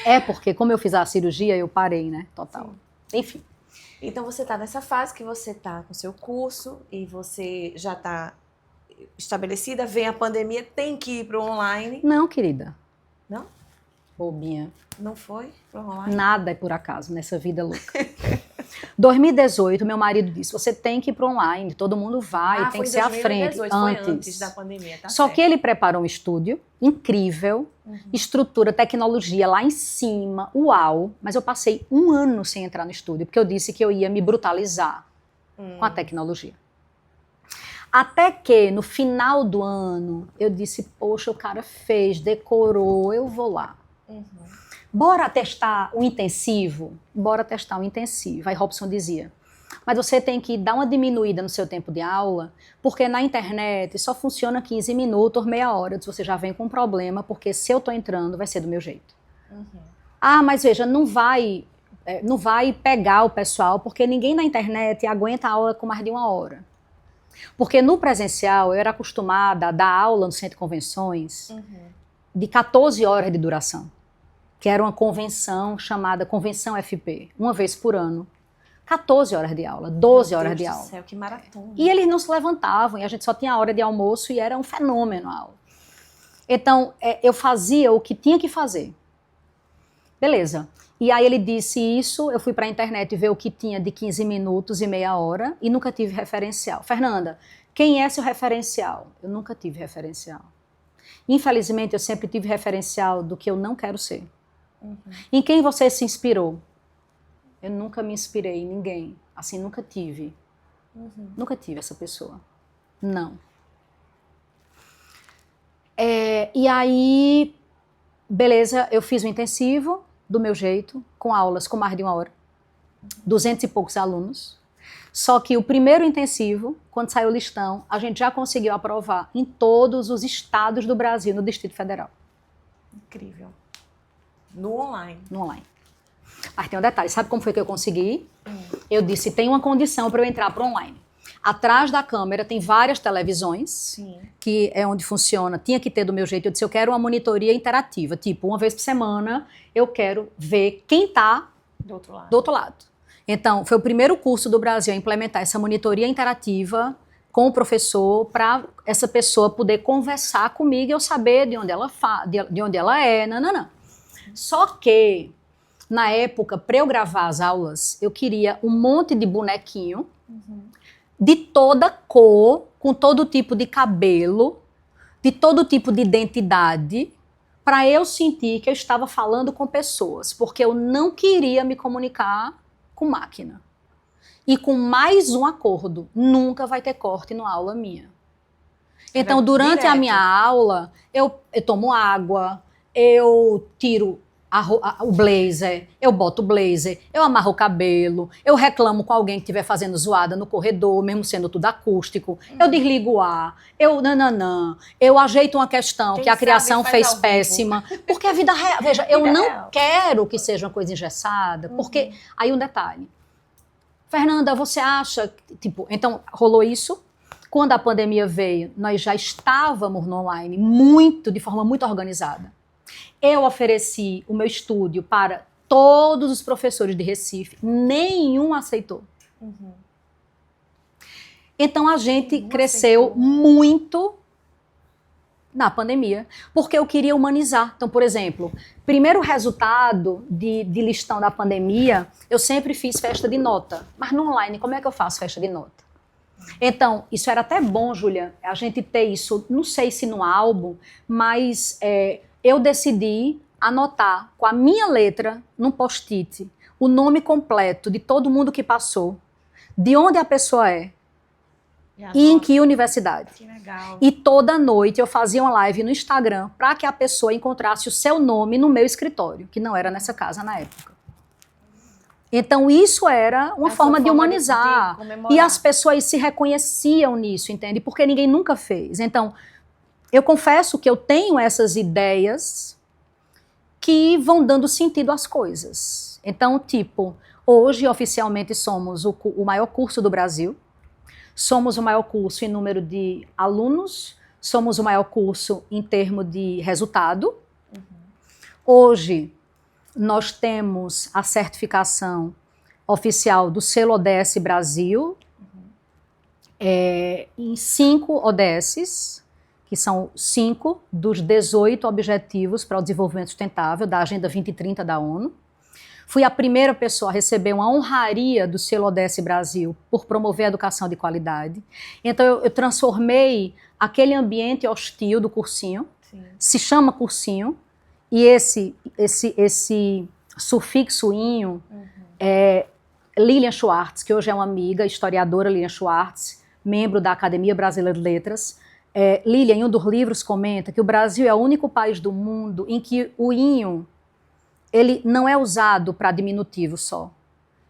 É porque, como eu fiz a cirurgia, eu parei, né? Total. Sim. Enfim. Então, você tá nessa fase que você tá com seu curso e você já tá estabelecida, vem a pandemia, tem que ir pro online. Não, querida. Não? Bobinha. Não foi pro online? Nada é por acaso nessa vida louca. 2018, meu marido disse, você tem que ir para online, todo mundo vai, tem que ser à frente. Foi antes da pandemia, tá? Só que ele preparou um estúdio incrível, estrutura, tecnologia lá em cima, uau. Mas eu passei 1 ano sem entrar no estúdio, porque eu disse que eu ia me brutalizar com a tecnologia. Até que, no final do ano, eu disse, poxa, o cara fez, decorou, eu vou lá. Bora testar o intensivo? Bora testar o intensivo. Aí Robson dizia, mas você tem que dar uma diminuída no seu tempo de aula, porque na internet só funciona 15 minutos, meia hora. Eu disse, você já vem com um problema, porque se eu tô entrando, vai ser do meu jeito. Ah, mas veja, não vai pegar o pessoal, porque ninguém na internet aguenta a aula com mais de 1 hora. Porque no presencial, eu era acostumada a dar aula no centro de convenções de 14 horas de duração. Que era uma convenção chamada Convenção FP, 1 vez por ano. 14 horas de aula, 12 horas de aula. Meu Deus do céu, que maratona. E eles não se levantavam, e a gente só tinha hora de almoço, e era um fenômeno a aula. Então, eu fazia o que tinha que fazer. Beleza. E aí ele disse isso, eu fui para a internet ver o que tinha de 15 minutos e meia hora, e nunca tive referencial. Fernanda, quem é seu referencial? Eu nunca tive referencial. Infelizmente, eu sempre tive referencial do que eu não quero ser. Em quem você se inspirou? Eu nunca me inspirei em ninguém. Assim, nunca tive. Nunca tive essa pessoa. Não. E aí, beleza, eu fiz o intensivo do meu jeito, com aulas com mais de 1 hora. 200 e poucos alunos. Só que o primeiro intensivo, quando saiu o listão, a gente já conseguiu aprovar em todos os estados do Brasil, no Distrito Federal. Incrível. No online. No online. Mas tem um detalhe, sabe como foi que eu consegui? Eu disse, tem uma condição para eu entrar para o online. Atrás da câmera tem várias televisões, que é onde funciona, tinha que ter do meu jeito. Eu disse, eu quero uma monitoria interativa, tipo, 1 vez por semana, eu quero ver quem está do outro lado. Então, foi o primeiro curso do Brasil a implementar essa monitoria interativa com o professor, para essa pessoa poder conversar comigo e eu saber de onde ela, de onde ela é, nananã. Só que, na época, para eu gravar as aulas, eu queria um monte de bonequinho, de toda cor, com todo tipo de cabelo, de todo tipo de identidade, para eu sentir que eu estava falando com pessoas, porque eu não queria me comunicar com máquina. E com mais um acordo, nunca vai ter corte numa aula minha. Então, durante a minha aula, eu tomo água, eu tiro o blazer, eu boto o blazer, eu amarro o cabelo, eu reclamo com alguém que estiver fazendo zoada no corredor, mesmo sendo tudo acústico, eu desligo o ar, eu ajeito uma questão que a criação fez péssima, porque a vida real, veja, eu não quero que seja uma coisa engessada, porque, aí um detalhe, Fernanda, você acha, tipo, então rolou isso, quando a pandemia veio, nós já estávamos no online, de forma muito organizada. Eu ofereci o meu estúdio para todos os professores de Recife, nenhum aceitou. Então a gente cresceu muito na pandemia, porque eu queria humanizar. Então, por exemplo, primeiro resultado de listão da pandemia, eu sempre fiz festa de nota. Mas no online, como é que eu faço festa de nota? Então, isso era até bom, Júlia, a gente ter isso, não sei se no álbum, mas eu decidi anotar com a minha letra, num post-it, o nome completo de todo mundo que passou, de onde a pessoa é, e em que universidade. Que legal. E toda noite eu fazia uma live no Instagram para que a pessoa encontrasse o seu nome no meu escritório, que não era nessa casa na época. Então isso era uma forma de humanizar. E as pessoas se reconheciam nisso, entende? Porque ninguém nunca fez. Então, eu confesso que eu tenho essas ideias que vão dando sentido às coisas. Então, tipo, hoje oficialmente somos o maior curso do Brasil. Somos o maior curso em número de alunos, somos o maior curso em termos de resultado. Hoje, nós temos a certificação oficial do selo ODS Brasil, em 5 ODSs, que são 5 dos 18 Objetivos para o Desenvolvimento Sustentável da Agenda 2030 da ONU. Fui a primeira pessoa a receber uma honraria do selo ODS Brasil por promover a educação de qualidade. Então, eu transformei aquele ambiente hostil do cursinho, se chama cursinho, e esse sufixo inho é Lilian Schwartz, que hoje é uma amiga, historiadora Lilian Schwartz, membro da Academia Brasileira de Letras. Lilian, em um dos livros, comenta que o Brasil é o único país do mundo em que o inho ele não é usado para diminutivo só.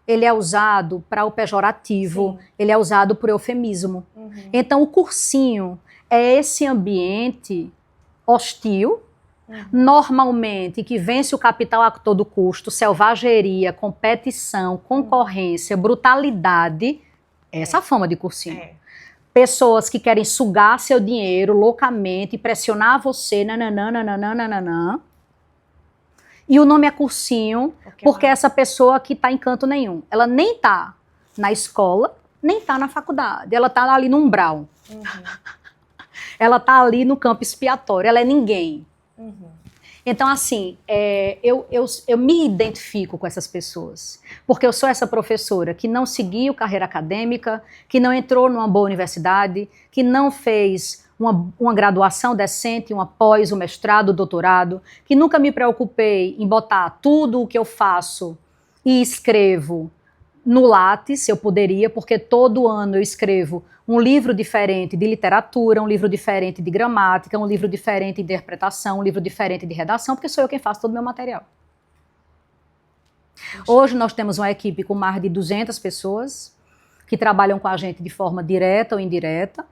Ele é usado para o pejorativo, ele é usado por eufemismo. Então, o cursinho é esse ambiente hostil, normalmente, que vence o capital a todo custo, selvageria, competição, concorrência, brutalidade. Essa é a fama de cursinho. Pessoas que querem sugar seu dinheiro loucamente, pressionar você, nananã. E o nome é cursinho, porque essa pessoa que está em canto nenhum. Ela nem está na escola, nem está na faculdade. Ela está ali no umbral. Ela está ali no campo expiatório. Ela é ninguém. Então, assim, eu me identifico com essas pessoas. Porque eu sou essa professora que não seguiu carreira acadêmica, que não entrou numa boa universidade, que não fez uma graduação decente, uma pós, um mestrado, doutorado, que nunca me preocupei em botar tudo o que eu faço e escrevo no Lattes, se eu poderia, porque todo ano eu escrevo um livro diferente de literatura, um livro diferente de gramática, um livro diferente de interpretação, um livro diferente de redação, porque sou eu quem faço todo o meu material. Hoje nós temos uma equipe com mais de 200 pessoas que trabalham com a gente de forma direta ou indireta.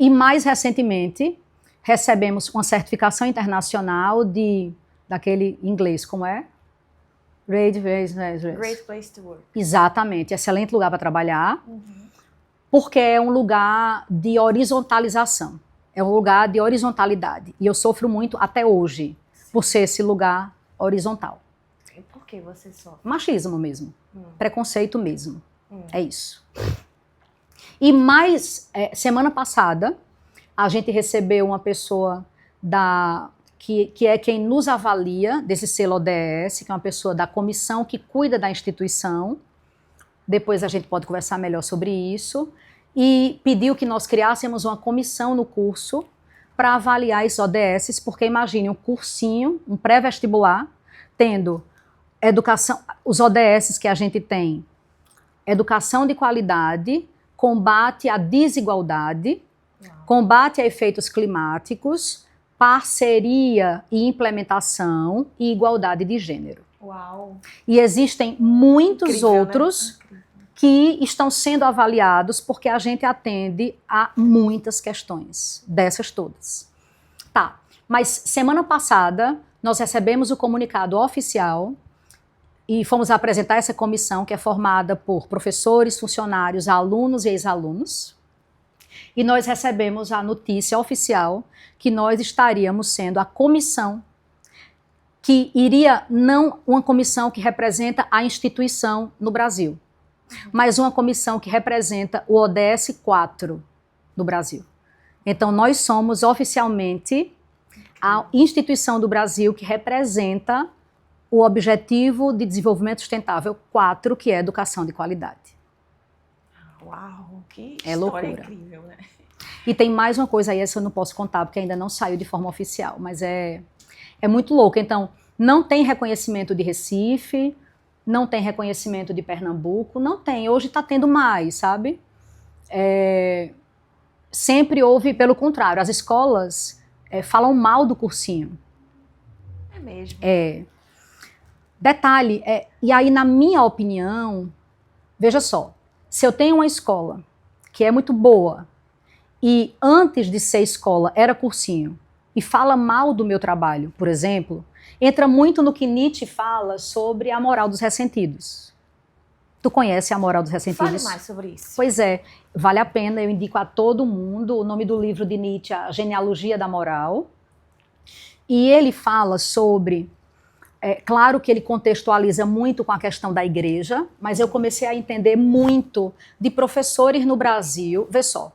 E mais recentemente, recebemos uma certificação internacional daquele inglês, como é? Great Place to Work. Exatamente, excelente lugar para trabalhar, porque é um lugar de horizontalização, é um lugar de horizontalidade. E eu sofro muito até hoje por ser esse lugar horizontal. E por que você sofre? Machismo mesmo, preconceito mesmo, é isso. E mais, semana passada, a gente recebeu uma pessoa que é quem nos avalia desse selo ODS, que é uma pessoa da comissão que cuida da instituição. Depois a gente pode conversar melhor sobre isso. E pediu que nós criássemos uma comissão no curso para avaliar esses ODSs, porque imagine um cursinho, um pré-vestibular, tendo educação, os ODSs que a gente tem, educação de qualidade, combate à desigualdade, combate a efeitos climáticos, parceria e implementação e igualdade de gênero. Uau. E existem muitos Incrível, outros, né? Que estão sendo avaliados porque a gente atende a muitas questões, dessas todas. Tá, mas semana passada nós recebemos o comunicado oficial e fomos apresentar essa comissão que é formada por professores, funcionários, alunos e ex-alunos. E nós recebemos a notícia oficial que nós estaríamos sendo a comissão que iria, não uma comissão que representa a instituição no Brasil, mas uma comissão que representa o ODS 4 do Brasil. Então, nós somos oficialmente a instituição do Brasil que representa o Objetivo de Desenvolvimento Sustentável 4, que é educação de qualidade. Uau, que é história loucura. Incrível, né? E tem mais uma coisa aí, essa eu não posso contar, porque ainda não saiu de forma oficial, mas é muito louco. Então, não tem reconhecimento de Recife, não tem reconhecimento de Pernambuco, não tem. Hoje está tendo mais, sabe? sempre houve, pelo contrário, as escolas falam mal do cursinho. É mesmo. Detalhe, e aí na minha opinião, veja só, se eu tenho uma escola que é muito boa e antes de ser escola era cursinho e fala mal do meu trabalho, por exemplo, entra muito no que Nietzsche fala sobre a moral dos ressentidos. Tu conhece a moral dos ressentidos? Fale mais sobre isso. Pois é, vale a pena, eu indico a todo mundo o nome do livro de Nietzsche, A Genealogia da Moral. E ele fala sobre, claro que ele contextualiza muito com a questão da igreja, mas eu comecei a entender muito de professores no Brasil. Vê só,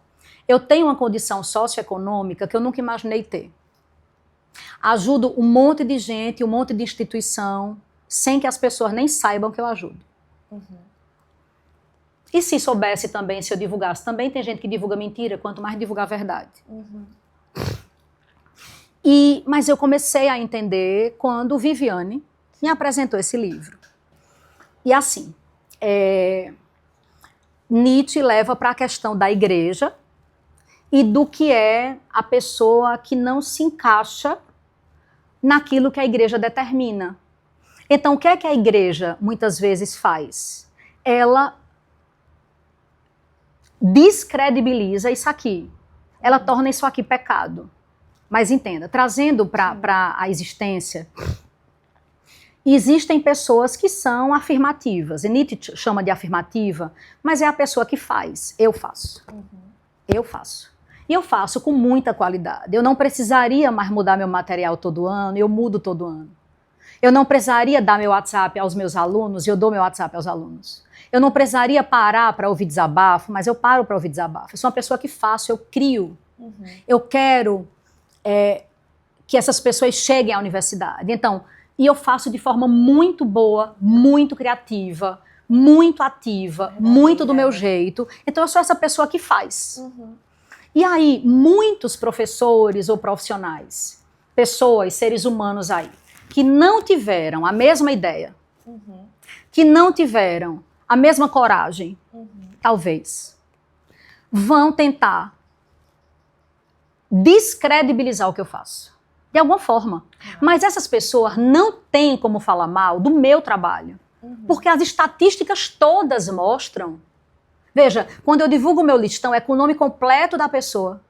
eu tenho uma condição socioeconômica que eu nunca imaginei ter. Ajudo um monte de gente, um monte de instituição, sem que as pessoas nem saibam que eu ajudo. E se soubesse também, se eu divulgasse? Também tem gente que divulga mentira, quanto mais divulgar a verdade. Mas eu comecei a entender quando Viviane me apresentou esse livro. E assim, Nietzsche leva para a questão da igreja e do que é a pessoa que não se encaixa naquilo que a igreja determina. Então, o que é que a igreja muitas vezes faz? Ela descredibiliza isso aqui. Ela torna isso aqui pecado. Mas entenda, trazendo para a existência, existem pessoas que são afirmativas. E Nietzsche chama de afirmativa, mas é a pessoa que faz. Eu faço. Eu faço. E eu faço com muita qualidade. Eu não precisaria mais mudar meu material todo ano, eu mudo todo ano. Eu não precisaria dar meu WhatsApp aos meus alunos, eu dou meu WhatsApp aos alunos. Eu não precisaria parar para ouvir desabafo, mas eu paro para ouvir desabafo. Eu sou uma pessoa que faço, eu crio. Eu quero que essas pessoas cheguem à universidade. Então, e eu faço de forma muito boa, muito criativa, muito ativa, muito do meu jeito. Então, eu sou essa pessoa que faz. E aí, muitos professores ou profissionais, pessoas, seres humanos aí, que não tiveram a mesma ideia, que não tiveram a mesma coragem, talvez, vão tentar descredibilizar o que eu faço, de alguma forma. Mas essas pessoas não têm como falar mal do meu trabalho, porque as estatísticas todas mostram. Veja, quando eu divulgo o meu listão, é com o nome completo da pessoa,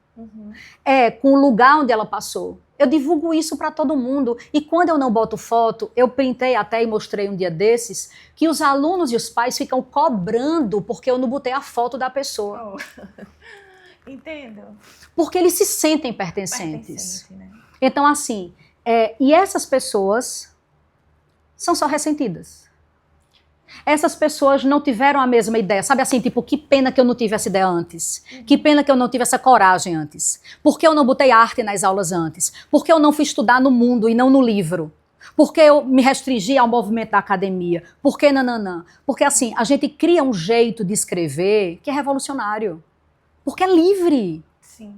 é com o lugar onde ela passou. Eu divulgo isso para todo mundo. E quando eu não boto foto, eu printei até e mostrei um dia desses, que os alunos e os pais ficam cobrando porque eu não botei a foto da pessoa. Entendo. Porque eles se sentem pertencentes. Né? Então, assim, e essas pessoas são só ressentidas. Essas pessoas não tiveram a mesma ideia. Sabe assim, tipo, que pena que eu não tive essa ideia antes. Que pena que eu não tive essa coragem antes. Por que eu não botei arte nas aulas antes? Por que eu não fui estudar no mundo e não no livro? Por que eu me restringi ao movimento da academia? Por que nananã? Porque assim, a gente cria um jeito de escrever que é revolucionário. Porque é livre. Sim.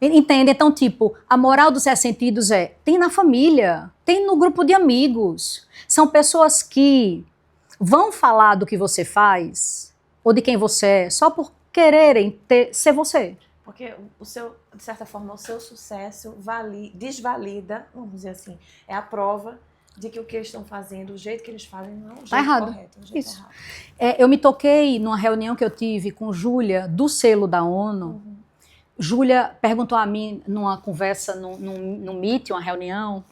Entende? Então, tipo, a moral dos ressentidos tem na família, tem no grupo de amigos. São pessoas que vão falar do que você faz ou de quem você é só por quererem ser você. Porque o seu, de certa forma, o seu sucesso desvalida, vamos dizer assim, é a prova de que o que eles estão fazendo, o jeito que eles fazem, não é o jeito correto. Isso. Eu me toquei numa reunião que eu tive com Júlia, do selo da ONU. Júlia perguntou a mim, numa conversa, num meet, uma reunião,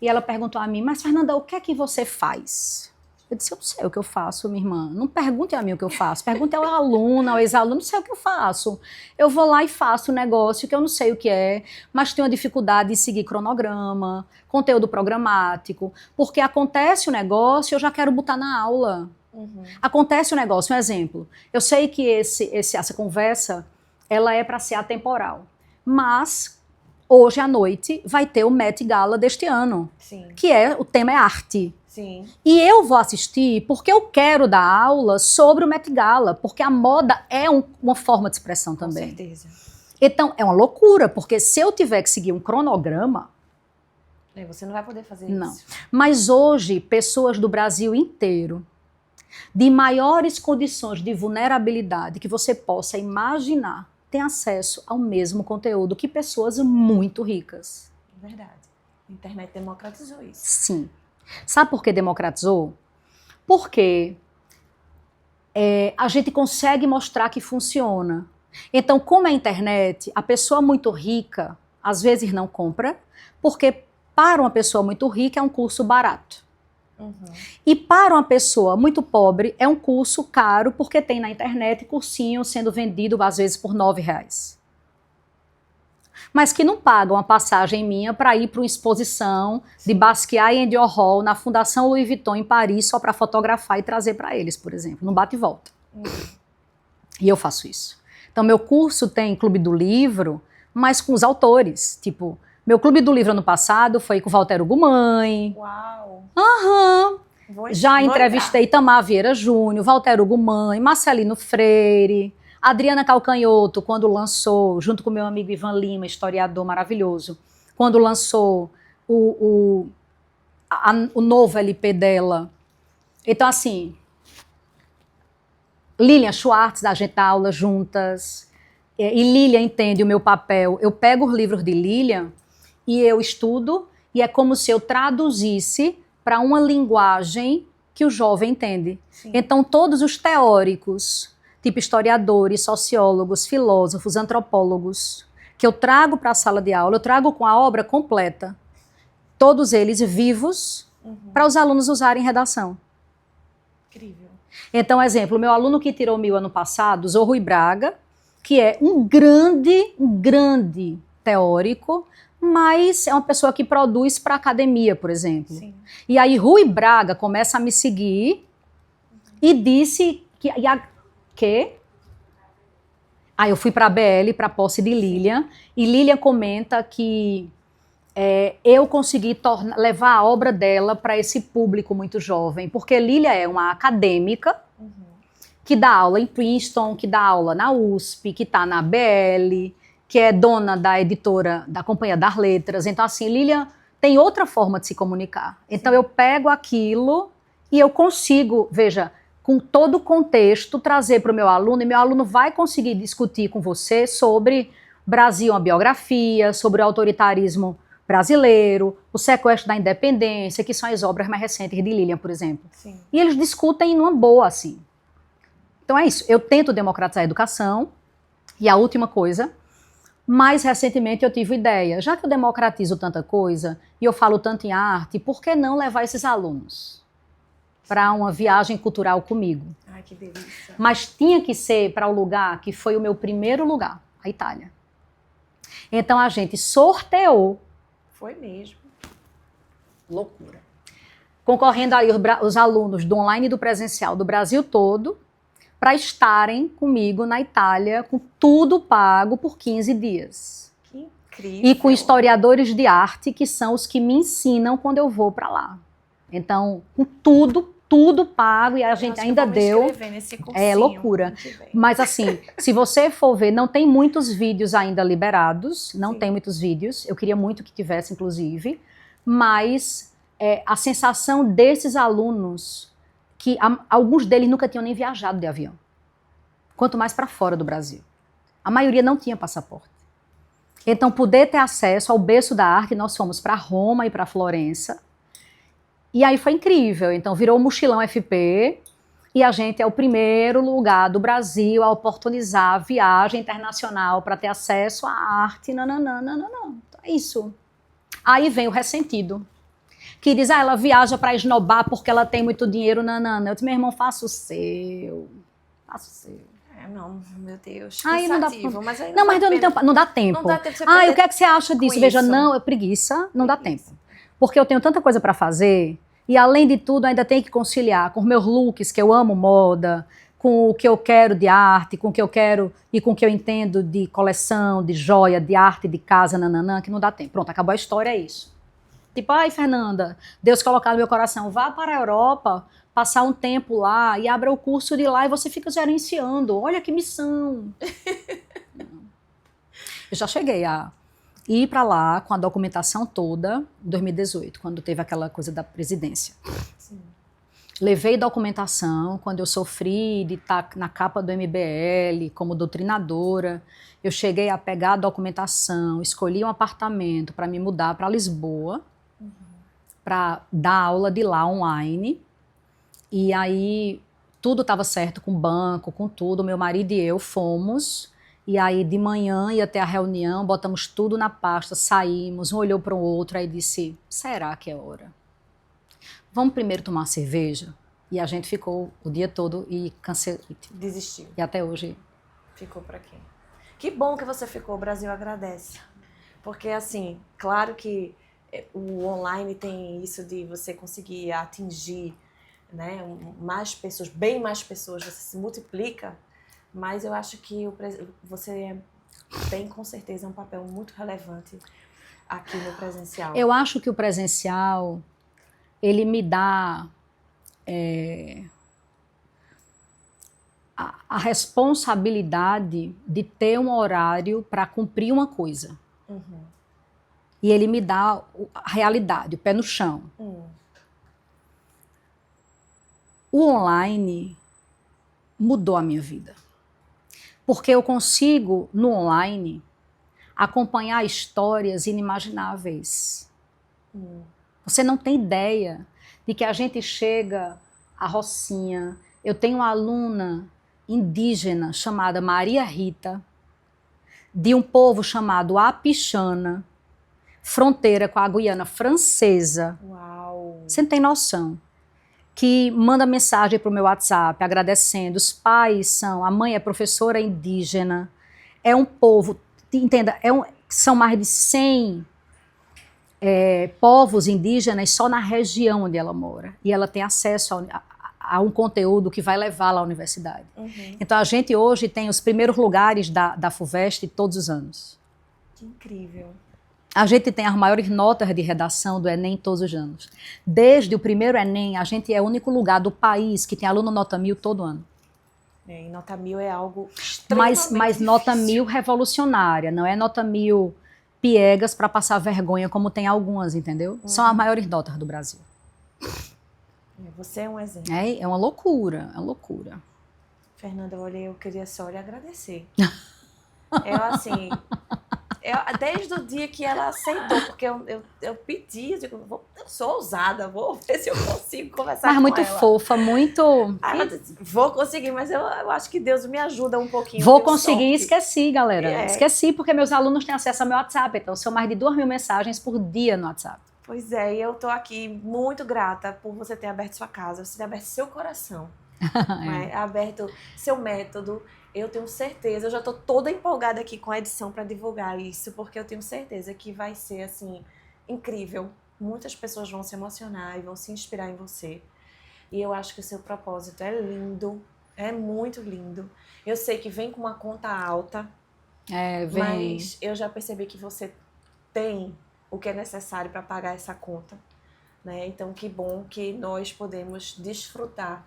e ela perguntou a mim, mas Fernanda, o que é que você faz? Eu disse, eu não sei o que eu faço, minha irmã. Não pergunte a mim o que eu faço. Pergunte ao aluno, ao ex-aluno, não sei o que eu faço. Eu vou lá e faço um negócio que eu não sei o que é, mas tenho a dificuldade de seguir cronograma, conteúdo programático, porque acontece o negócio, eu já quero botar na aula. Acontece o negócio, um exemplo. Eu sei que essa conversa, ela é para ser atemporal, mas hoje à noite vai ter o Met Gala deste ano, que o tema é arte. Sim. E eu vou assistir porque eu quero dar aula sobre o Met Gala, porque a moda é uma forma de expressão também. Com certeza. Então, é uma loucura, porque se eu tiver que seguir um cronograma... Você não vai poder fazer não. isso. Mas hoje, pessoas do Brasil inteiro de maiores condições de vulnerabilidade que você possa imaginar, tem acesso ao mesmo conteúdo que pessoas muito ricas. Verdade. A internet democratizou isso. Sim. Sabe por que democratizou? Porque a gente consegue mostrar que funciona. Então, como é a internet, a pessoa muito rica às vezes não compra, porque para uma pessoa muito rica é um curso barato. Uhum. E para uma pessoa muito pobre é um curso caro, porque tem na internet cursinho sendo vendido às vezes por R$9. Mas que não pagam a passagem minha para ir para uma exposição de Basquiat e Andy Warhol na Fundação Louis Vuitton em Paris só para fotografar e trazer para eles, por exemplo. Não bate e volta. E eu faço isso. Então, meu curso tem Clube do Livro, mas com os autores. Tipo, meu Clube do Livro ano passado foi com Walter Ugumãe. Uau! Aham. Já entrevistei Itamar Vieira Júnior, Walter Ugumãe, Marcelino Freire, Adriana Calcanhoto, quando lançou, junto com meu amigo Ivan Lima, historiador maravilhoso, quando lançou o novo LP dela. Então, assim, Lilian Schwartz, a gente dá aula juntas, e Lilian entende o meu papel. Eu pego os livros de Lilian e eu estudo, e é como se eu traduzisse para uma linguagem que o jovem entende. Sim. Então, todos os teóricos, tipo historiadores, sociólogos, filósofos, antropólogos, que eu trago para a sala de aula, eu trago com a obra completa, todos eles vivos, para os alunos usarem em redação. Incrível. Então, exemplo, meu aluno que tirou 1000 ano passado, Zô Rui Braga, que é um grande teórico, mas é uma pessoa que produz para academia, por exemplo. Sim. E aí Rui Braga começa a me seguir e disse que... Aí eu fui para a BL, para a posse de Lilian, e Lilian comenta que eu consegui levar a obra dela para esse público muito jovem, porque Lilian é uma acadêmica que dá aula em Princeton, que dá aula na USP, que está na BL, que é dona da editora da Companhia das Letras. Então, assim, Lilian tem outra forma de se comunicar. Então, eu pego aquilo e eu consigo, veja, com todo o contexto, trazer para o meu aluno, e meu aluno vai conseguir discutir com você sobre Brasil, uma biografia, sobre o autoritarismo brasileiro, o sequestro da independência, que são as obras mais recentes de Lilian, por exemplo. Sim. E eles discutem numa boa, assim. Então é isso, eu tento democratizar a educação. E a última coisa, mais recentemente eu tive ideia, já que eu democratizo tanta coisa, e eu falo tanto em arte, por que não levar esses alunos para uma viagem cultural comigo? Ai, que delícia. Mas tinha que ser para o lugar que foi o meu primeiro lugar, a Itália. Então a gente sorteou. Foi mesmo. Loucura. Concorrendo aí os alunos do online e do presencial do Brasil todo, para estarem comigo na Itália, com tudo pago por 15 dias. Que incrível. E com historiadores de arte, que são os que me ensinam quando eu vou para lá. Então, com tudo pago, e a gente ainda deu. É loucura. Mas assim, se você for ver, não tem muitos vídeos ainda liberados, não tem muitos vídeos, eu queria muito que tivesse, inclusive, mas a sensação desses alunos, que alguns deles nunca tinham nem viajado de avião, quanto mais para fora do Brasil. A maioria não tinha passaporte. Então, poder ter acesso ao berço da arte, nós fomos para Roma e para Florença, e aí foi incrível. Então, virou o Mochilão FP, e a gente é o primeiro lugar do Brasil a oportunizar a viagem internacional para ter acesso à arte. Não. É isso. Aí vem o ressentido, que diz, ela viaja para esnobar porque ela tem muito dinheiro. Não. Eu disse, meu irmão, faça o seu. Não, meu Deus, aí não dá, mas aí não dá tempo. Não dá tempo. O que é que você acha disso? Veja, não, é preguiça, não dá tempo. Porque eu tenho tanta coisa para fazer, e além de tudo ainda tenho que conciliar com os meus looks, que eu amo moda, com o que eu quero de arte, com o que eu quero e com o que eu entendo de coleção, de joia, de arte, de casa, que não dá tempo. Pronto, acabou a história, é isso. Tipo, ai, Fernanda, Deus colocar no meu coração, vá para a Europa, passar um tempo lá e abra o curso de lá e você fica gerenciando. Olha que missão. Eu já cheguei a ir para lá com a documentação toda em 2018, quando teve aquela coisa da presidência. Sim. levei documentação. Quando eu sofri de estar na capa do MBL como doutrinadora, eu cheguei a pegar a documentação, escolhi um apartamento para me mudar para Lisboa, para dar aula de lá online. E aí tudo estava certo com o banco, com tudo. Meu marido e eu fomos. E aí de manhã ia ter a reunião, botamos tudo na pasta, saímos, um olhou para o outro, aí disse, será que é hora? Vamos primeiro tomar uma cerveja? E a gente ficou o dia todo e cancelou. Desistiu. E até hoje. Ficou por aqui. Que bom que você ficou, o Brasil agradece. Porque, assim, claro que o online tem isso de você conseguir atingir, né, mais pessoas, bem mais pessoas, você se multiplica, mas eu acho que você tem, com certeza, um papel muito relevante aqui no presencial. Eu acho que o presencial, ele me dá a responsabilidade de ter um horário para cumprir uma coisa. Uhum. E ele me dá a realidade, o pé no chão. O online mudou a minha vida. Porque eu consigo, no online, acompanhar histórias inimagináveis. Você não tem ideia de que a gente chega à Rocinha. Eu tenho uma aluna indígena chamada Maria Rita, de um povo chamado Apixana, fronteira com a Guiana Francesa. Uau! Você não tem noção. Que manda mensagem para o meu WhatsApp agradecendo. Os pais a mãe é professora indígena. É um povo, entenda, são mais de 100 povos indígenas só na região onde ela mora. E ela tem acesso a um conteúdo que vai levá-la à universidade. Então a gente hoje tem os primeiros lugares da FUVEST todos os anos. Que incrível. A gente tem as maiores notas de redação do Enem todos os anos. Desde o primeiro Enem, a gente é o único lugar do país que tem aluno nota 1000 todo ano. E nota 1000 é algo extremamente mas nota 1000 revolucionária, não é nota 1000 piegas para passar vergonha, como tem algumas, entendeu? São as maiores notas do Brasil. Você é um exemplo. É uma loucura, é uma loucura. Fernanda, eu queria só lhe agradecer. Assim... desde o dia que ela aceitou, porque eu pedi, eu sou ousada, vou ver se eu consigo conversar com ela. Mas muito fofa, muito... Ela disse, vou conseguir, mas eu acho que Deus me ajuda um pouquinho. Vou conseguir, esqueci, galera. Esqueci, porque meus alunos têm acesso ao meu WhatsApp, então são mais de 2.000 mensagens por dia no WhatsApp. Pois é, e eu tô aqui muito grata por você ter aberto sua casa, você ter aberto seu coração, né? Aberto seu método. Eu tenho certeza, eu já estou toda empolgada aqui com a edição para divulgar isso, porque eu tenho certeza que vai ser, assim, incrível. Muitas pessoas vão se emocionar e vão se inspirar em você. E eu acho que o seu propósito é lindo, é muito lindo. Eu sei que vem com uma conta alta, vem. Mas eu já percebi que você tem o que é necessário para pagar essa conta, né? Então, que bom que nós podemos desfrutar,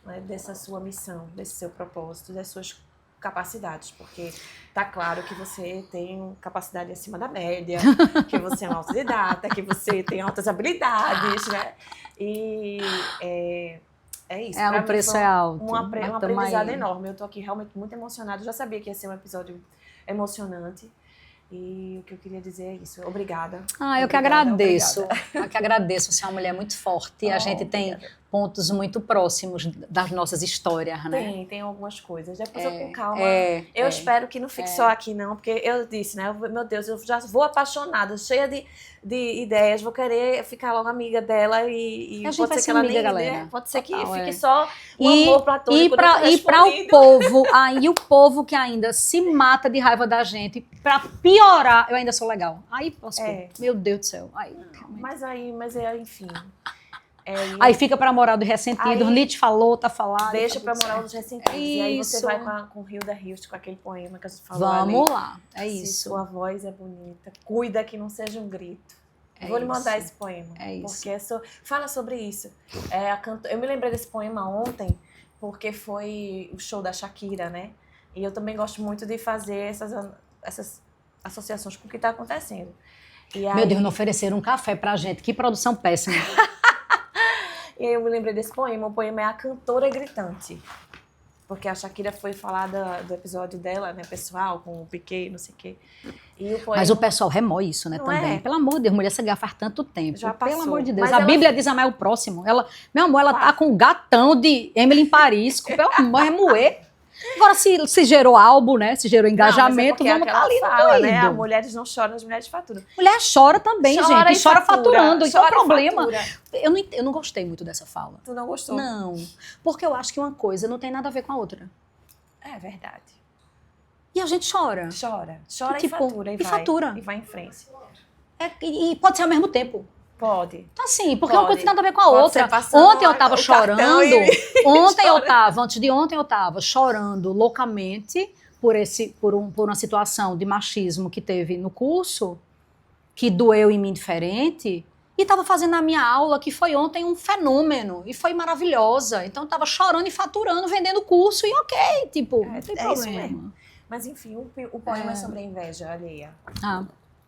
né, dessa sua missão, desse seu propósito, das suas capacidades, porque tá claro que você tem capacidade acima da média, que você é um autodidata, que você tem altas habilidades, né? E é isso. O preço é alto. Um aprendizado enorme. Eu tô aqui realmente muito emocionada. Eu já sabia que ia ser um episódio emocionante. E o que eu queria dizer é isso. Obrigada. Eu que agradeço. Eu que agradeço. Você é uma mulher muito forte. A gente tem pontos muito próximos das nossas histórias, né? Tem algumas coisas. Depois eu com calma. Eu espero que não fique só aqui, não. Porque eu disse, né? Meu Deus, eu já vou apaixonada, cheia de ideias. Vou querer ficar logo amiga dela e pode ser que ela nem... galera. Pode ser que fique só um amor platônico. E para o povo, o povo que ainda se mata de raiva da gente, para piorar, eu ainda sou legal. Aí posso meu Deus do céu. Enfim. Aí fica para moral dos ressentidos. Nietzsche falou, tá falado. Deixa para moral dos ressentidos. E aí você vai com Hilda Hilst, com aquele poema que a gente falou. Vamos lá, Se sua voz é bonita, cuida que não seja um grito. Vou lhe mandar esse poema. Porque fala sobre isso. Eu me lembrei desse poema ontem, porque foi o show da Shakira, né? E eu também gosto muito de fazer essas associações com o que está acontecendo. Meu Deus, não ofereceram um café pra gente. Que produção péssima. E aí eu me lembrei desse poema. O poema é A Cantora Gritante. Porque a Shakira foi falar do episódio dela, né, pessoal, com o Piquet, não sei o quê. E o poema... Mas o pessoal remói isso, né, Não também. é? Pelo amor de Deus, mulher, você ganha faz tanto tempo. Já Pelo passou. amor de Deus. Mas A ela- Bíblia diz amar o próximo. Meu amor, ela tá com o gatão de Emily em Paris. Pelo amor, remoer. Agora, se gerou álbum, né? Se gerou engajamento, não, mas é vamos porque estar ali no fala, né? doído. As mulheres não choram, as mulheres faturam. Mulher chora também, Chora gente. e Chora fatura, faturando. Então, o chora e problema... fatura. Eu não gostei muito dessa fala. Tu não gostou? Não. Porque eu acho que uma coisa não tem nada a ver com a outra. É verdade. E a gente chora. Chora. Chora Tipo, e fatura. e fatura. E vai em frente. E pode ser ao mesmo tempo. Pode. Então, assim, porque Pode. uma coisa tem nada a ver com a Pode outra. ser passando Ontem eu tava o chorando. cartão e- Ontem eu chora. tava, antes de ontem eu tava chorando loucamente por uma situação de machismo que teve no curso, que doeu em mim diferente. E tava fazendo a minha aula, que foi ontem um fenômeno. E foi maravilhosa. Então, eu tava chorando e faturando, vendendo curso. E ok, tipo, não tem é isso problema. mesmo. Mas enfim, o poema é sobre a inveja alheia. Ah,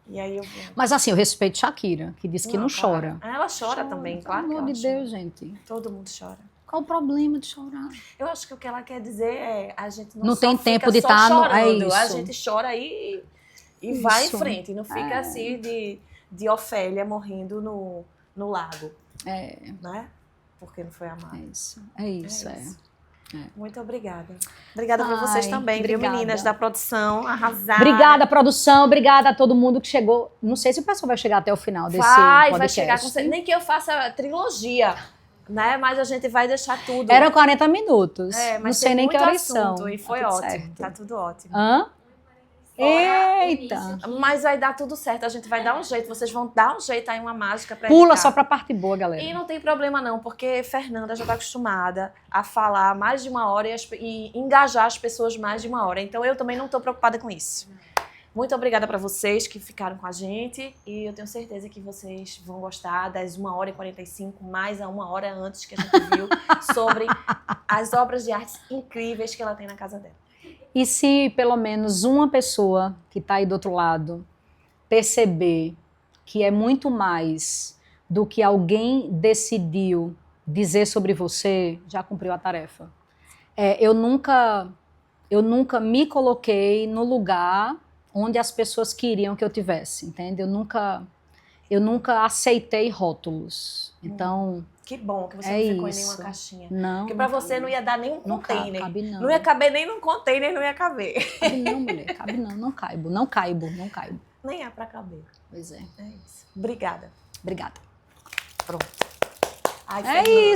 E aí eu... mas assim, eu respeito Shakira, que disse que não claro. chora. Ela chora também, claro que Pelo ela amor de chora. Deus, gente. Todo mundo chora. Qual o problema de chorar? Eu acho que o que ela quer dizer é a gente Não só tem fica tempo de só tá no- é chorando. A isso. gente chora e vai em Isso. frente. Não fica assim de Ofélia morrendo no lago, É, né? Porque não foi amada. é isso. É isso, é. Muito obrigada. Obrigada por vocês Ai, também, viu, obrigada. meninas da produção. Arrasaram. Obrigada, produção. Obrigada a todo mundo que chegou. Não sei se o pessoal vai chegar até o final desse Vai podcast. chegar com certeza. Nem que eu faça trilogia, né? Mas a gente vai deixar tudo. Eram 40 minutos. Mas não sei tem nem que muito horas são. assunto E foi Tá tudo ótimo. certo. Tá tudo ótimo. Hã? Eita. Mas vai dar tudo certo. A gente vai dar um jeito. Vocês vão dar um jeito aí, uma mágica pra Pula editar. só pra parte boa, galera. E não tem problema não, porque Fernanda já está acostumada a falar mais de uma hora e engajar as pessoas mais de uma hora. Então eu também não estou preocupada com isso. Muito obrigada para vocês que ficaram com a gente e eu tenho certeza que vocês vão gostar das 1h45 mais a 1 hora antes que a gente viu sobre as obras de artes incríveis que ela tem na casa dela. E se pelo menos uma pessoa que está aí do outro lado perceber que é muito mais do que alguém decidiu dizer sobre você, já cumpriu a tarefa. Eu nunca me coloquei no lugar onde as pessoas queriam que eu tivesse, entende? Eu nunca aceitei rótulos. Então, Que bom que você É não ficou em isso. nenhuma caixinha. não. Porque pra você não ia dar nem um Não container. cabe, não. Não ia caber nem num container, não ia caber. Cabe não, mulher. Cabe não. Não caibo. Não caibo. Não caibo. Nem é pra caber. Pois é. É isso. Obrigada. Obrigada. Pronto. Ai, É Fernanda. isso.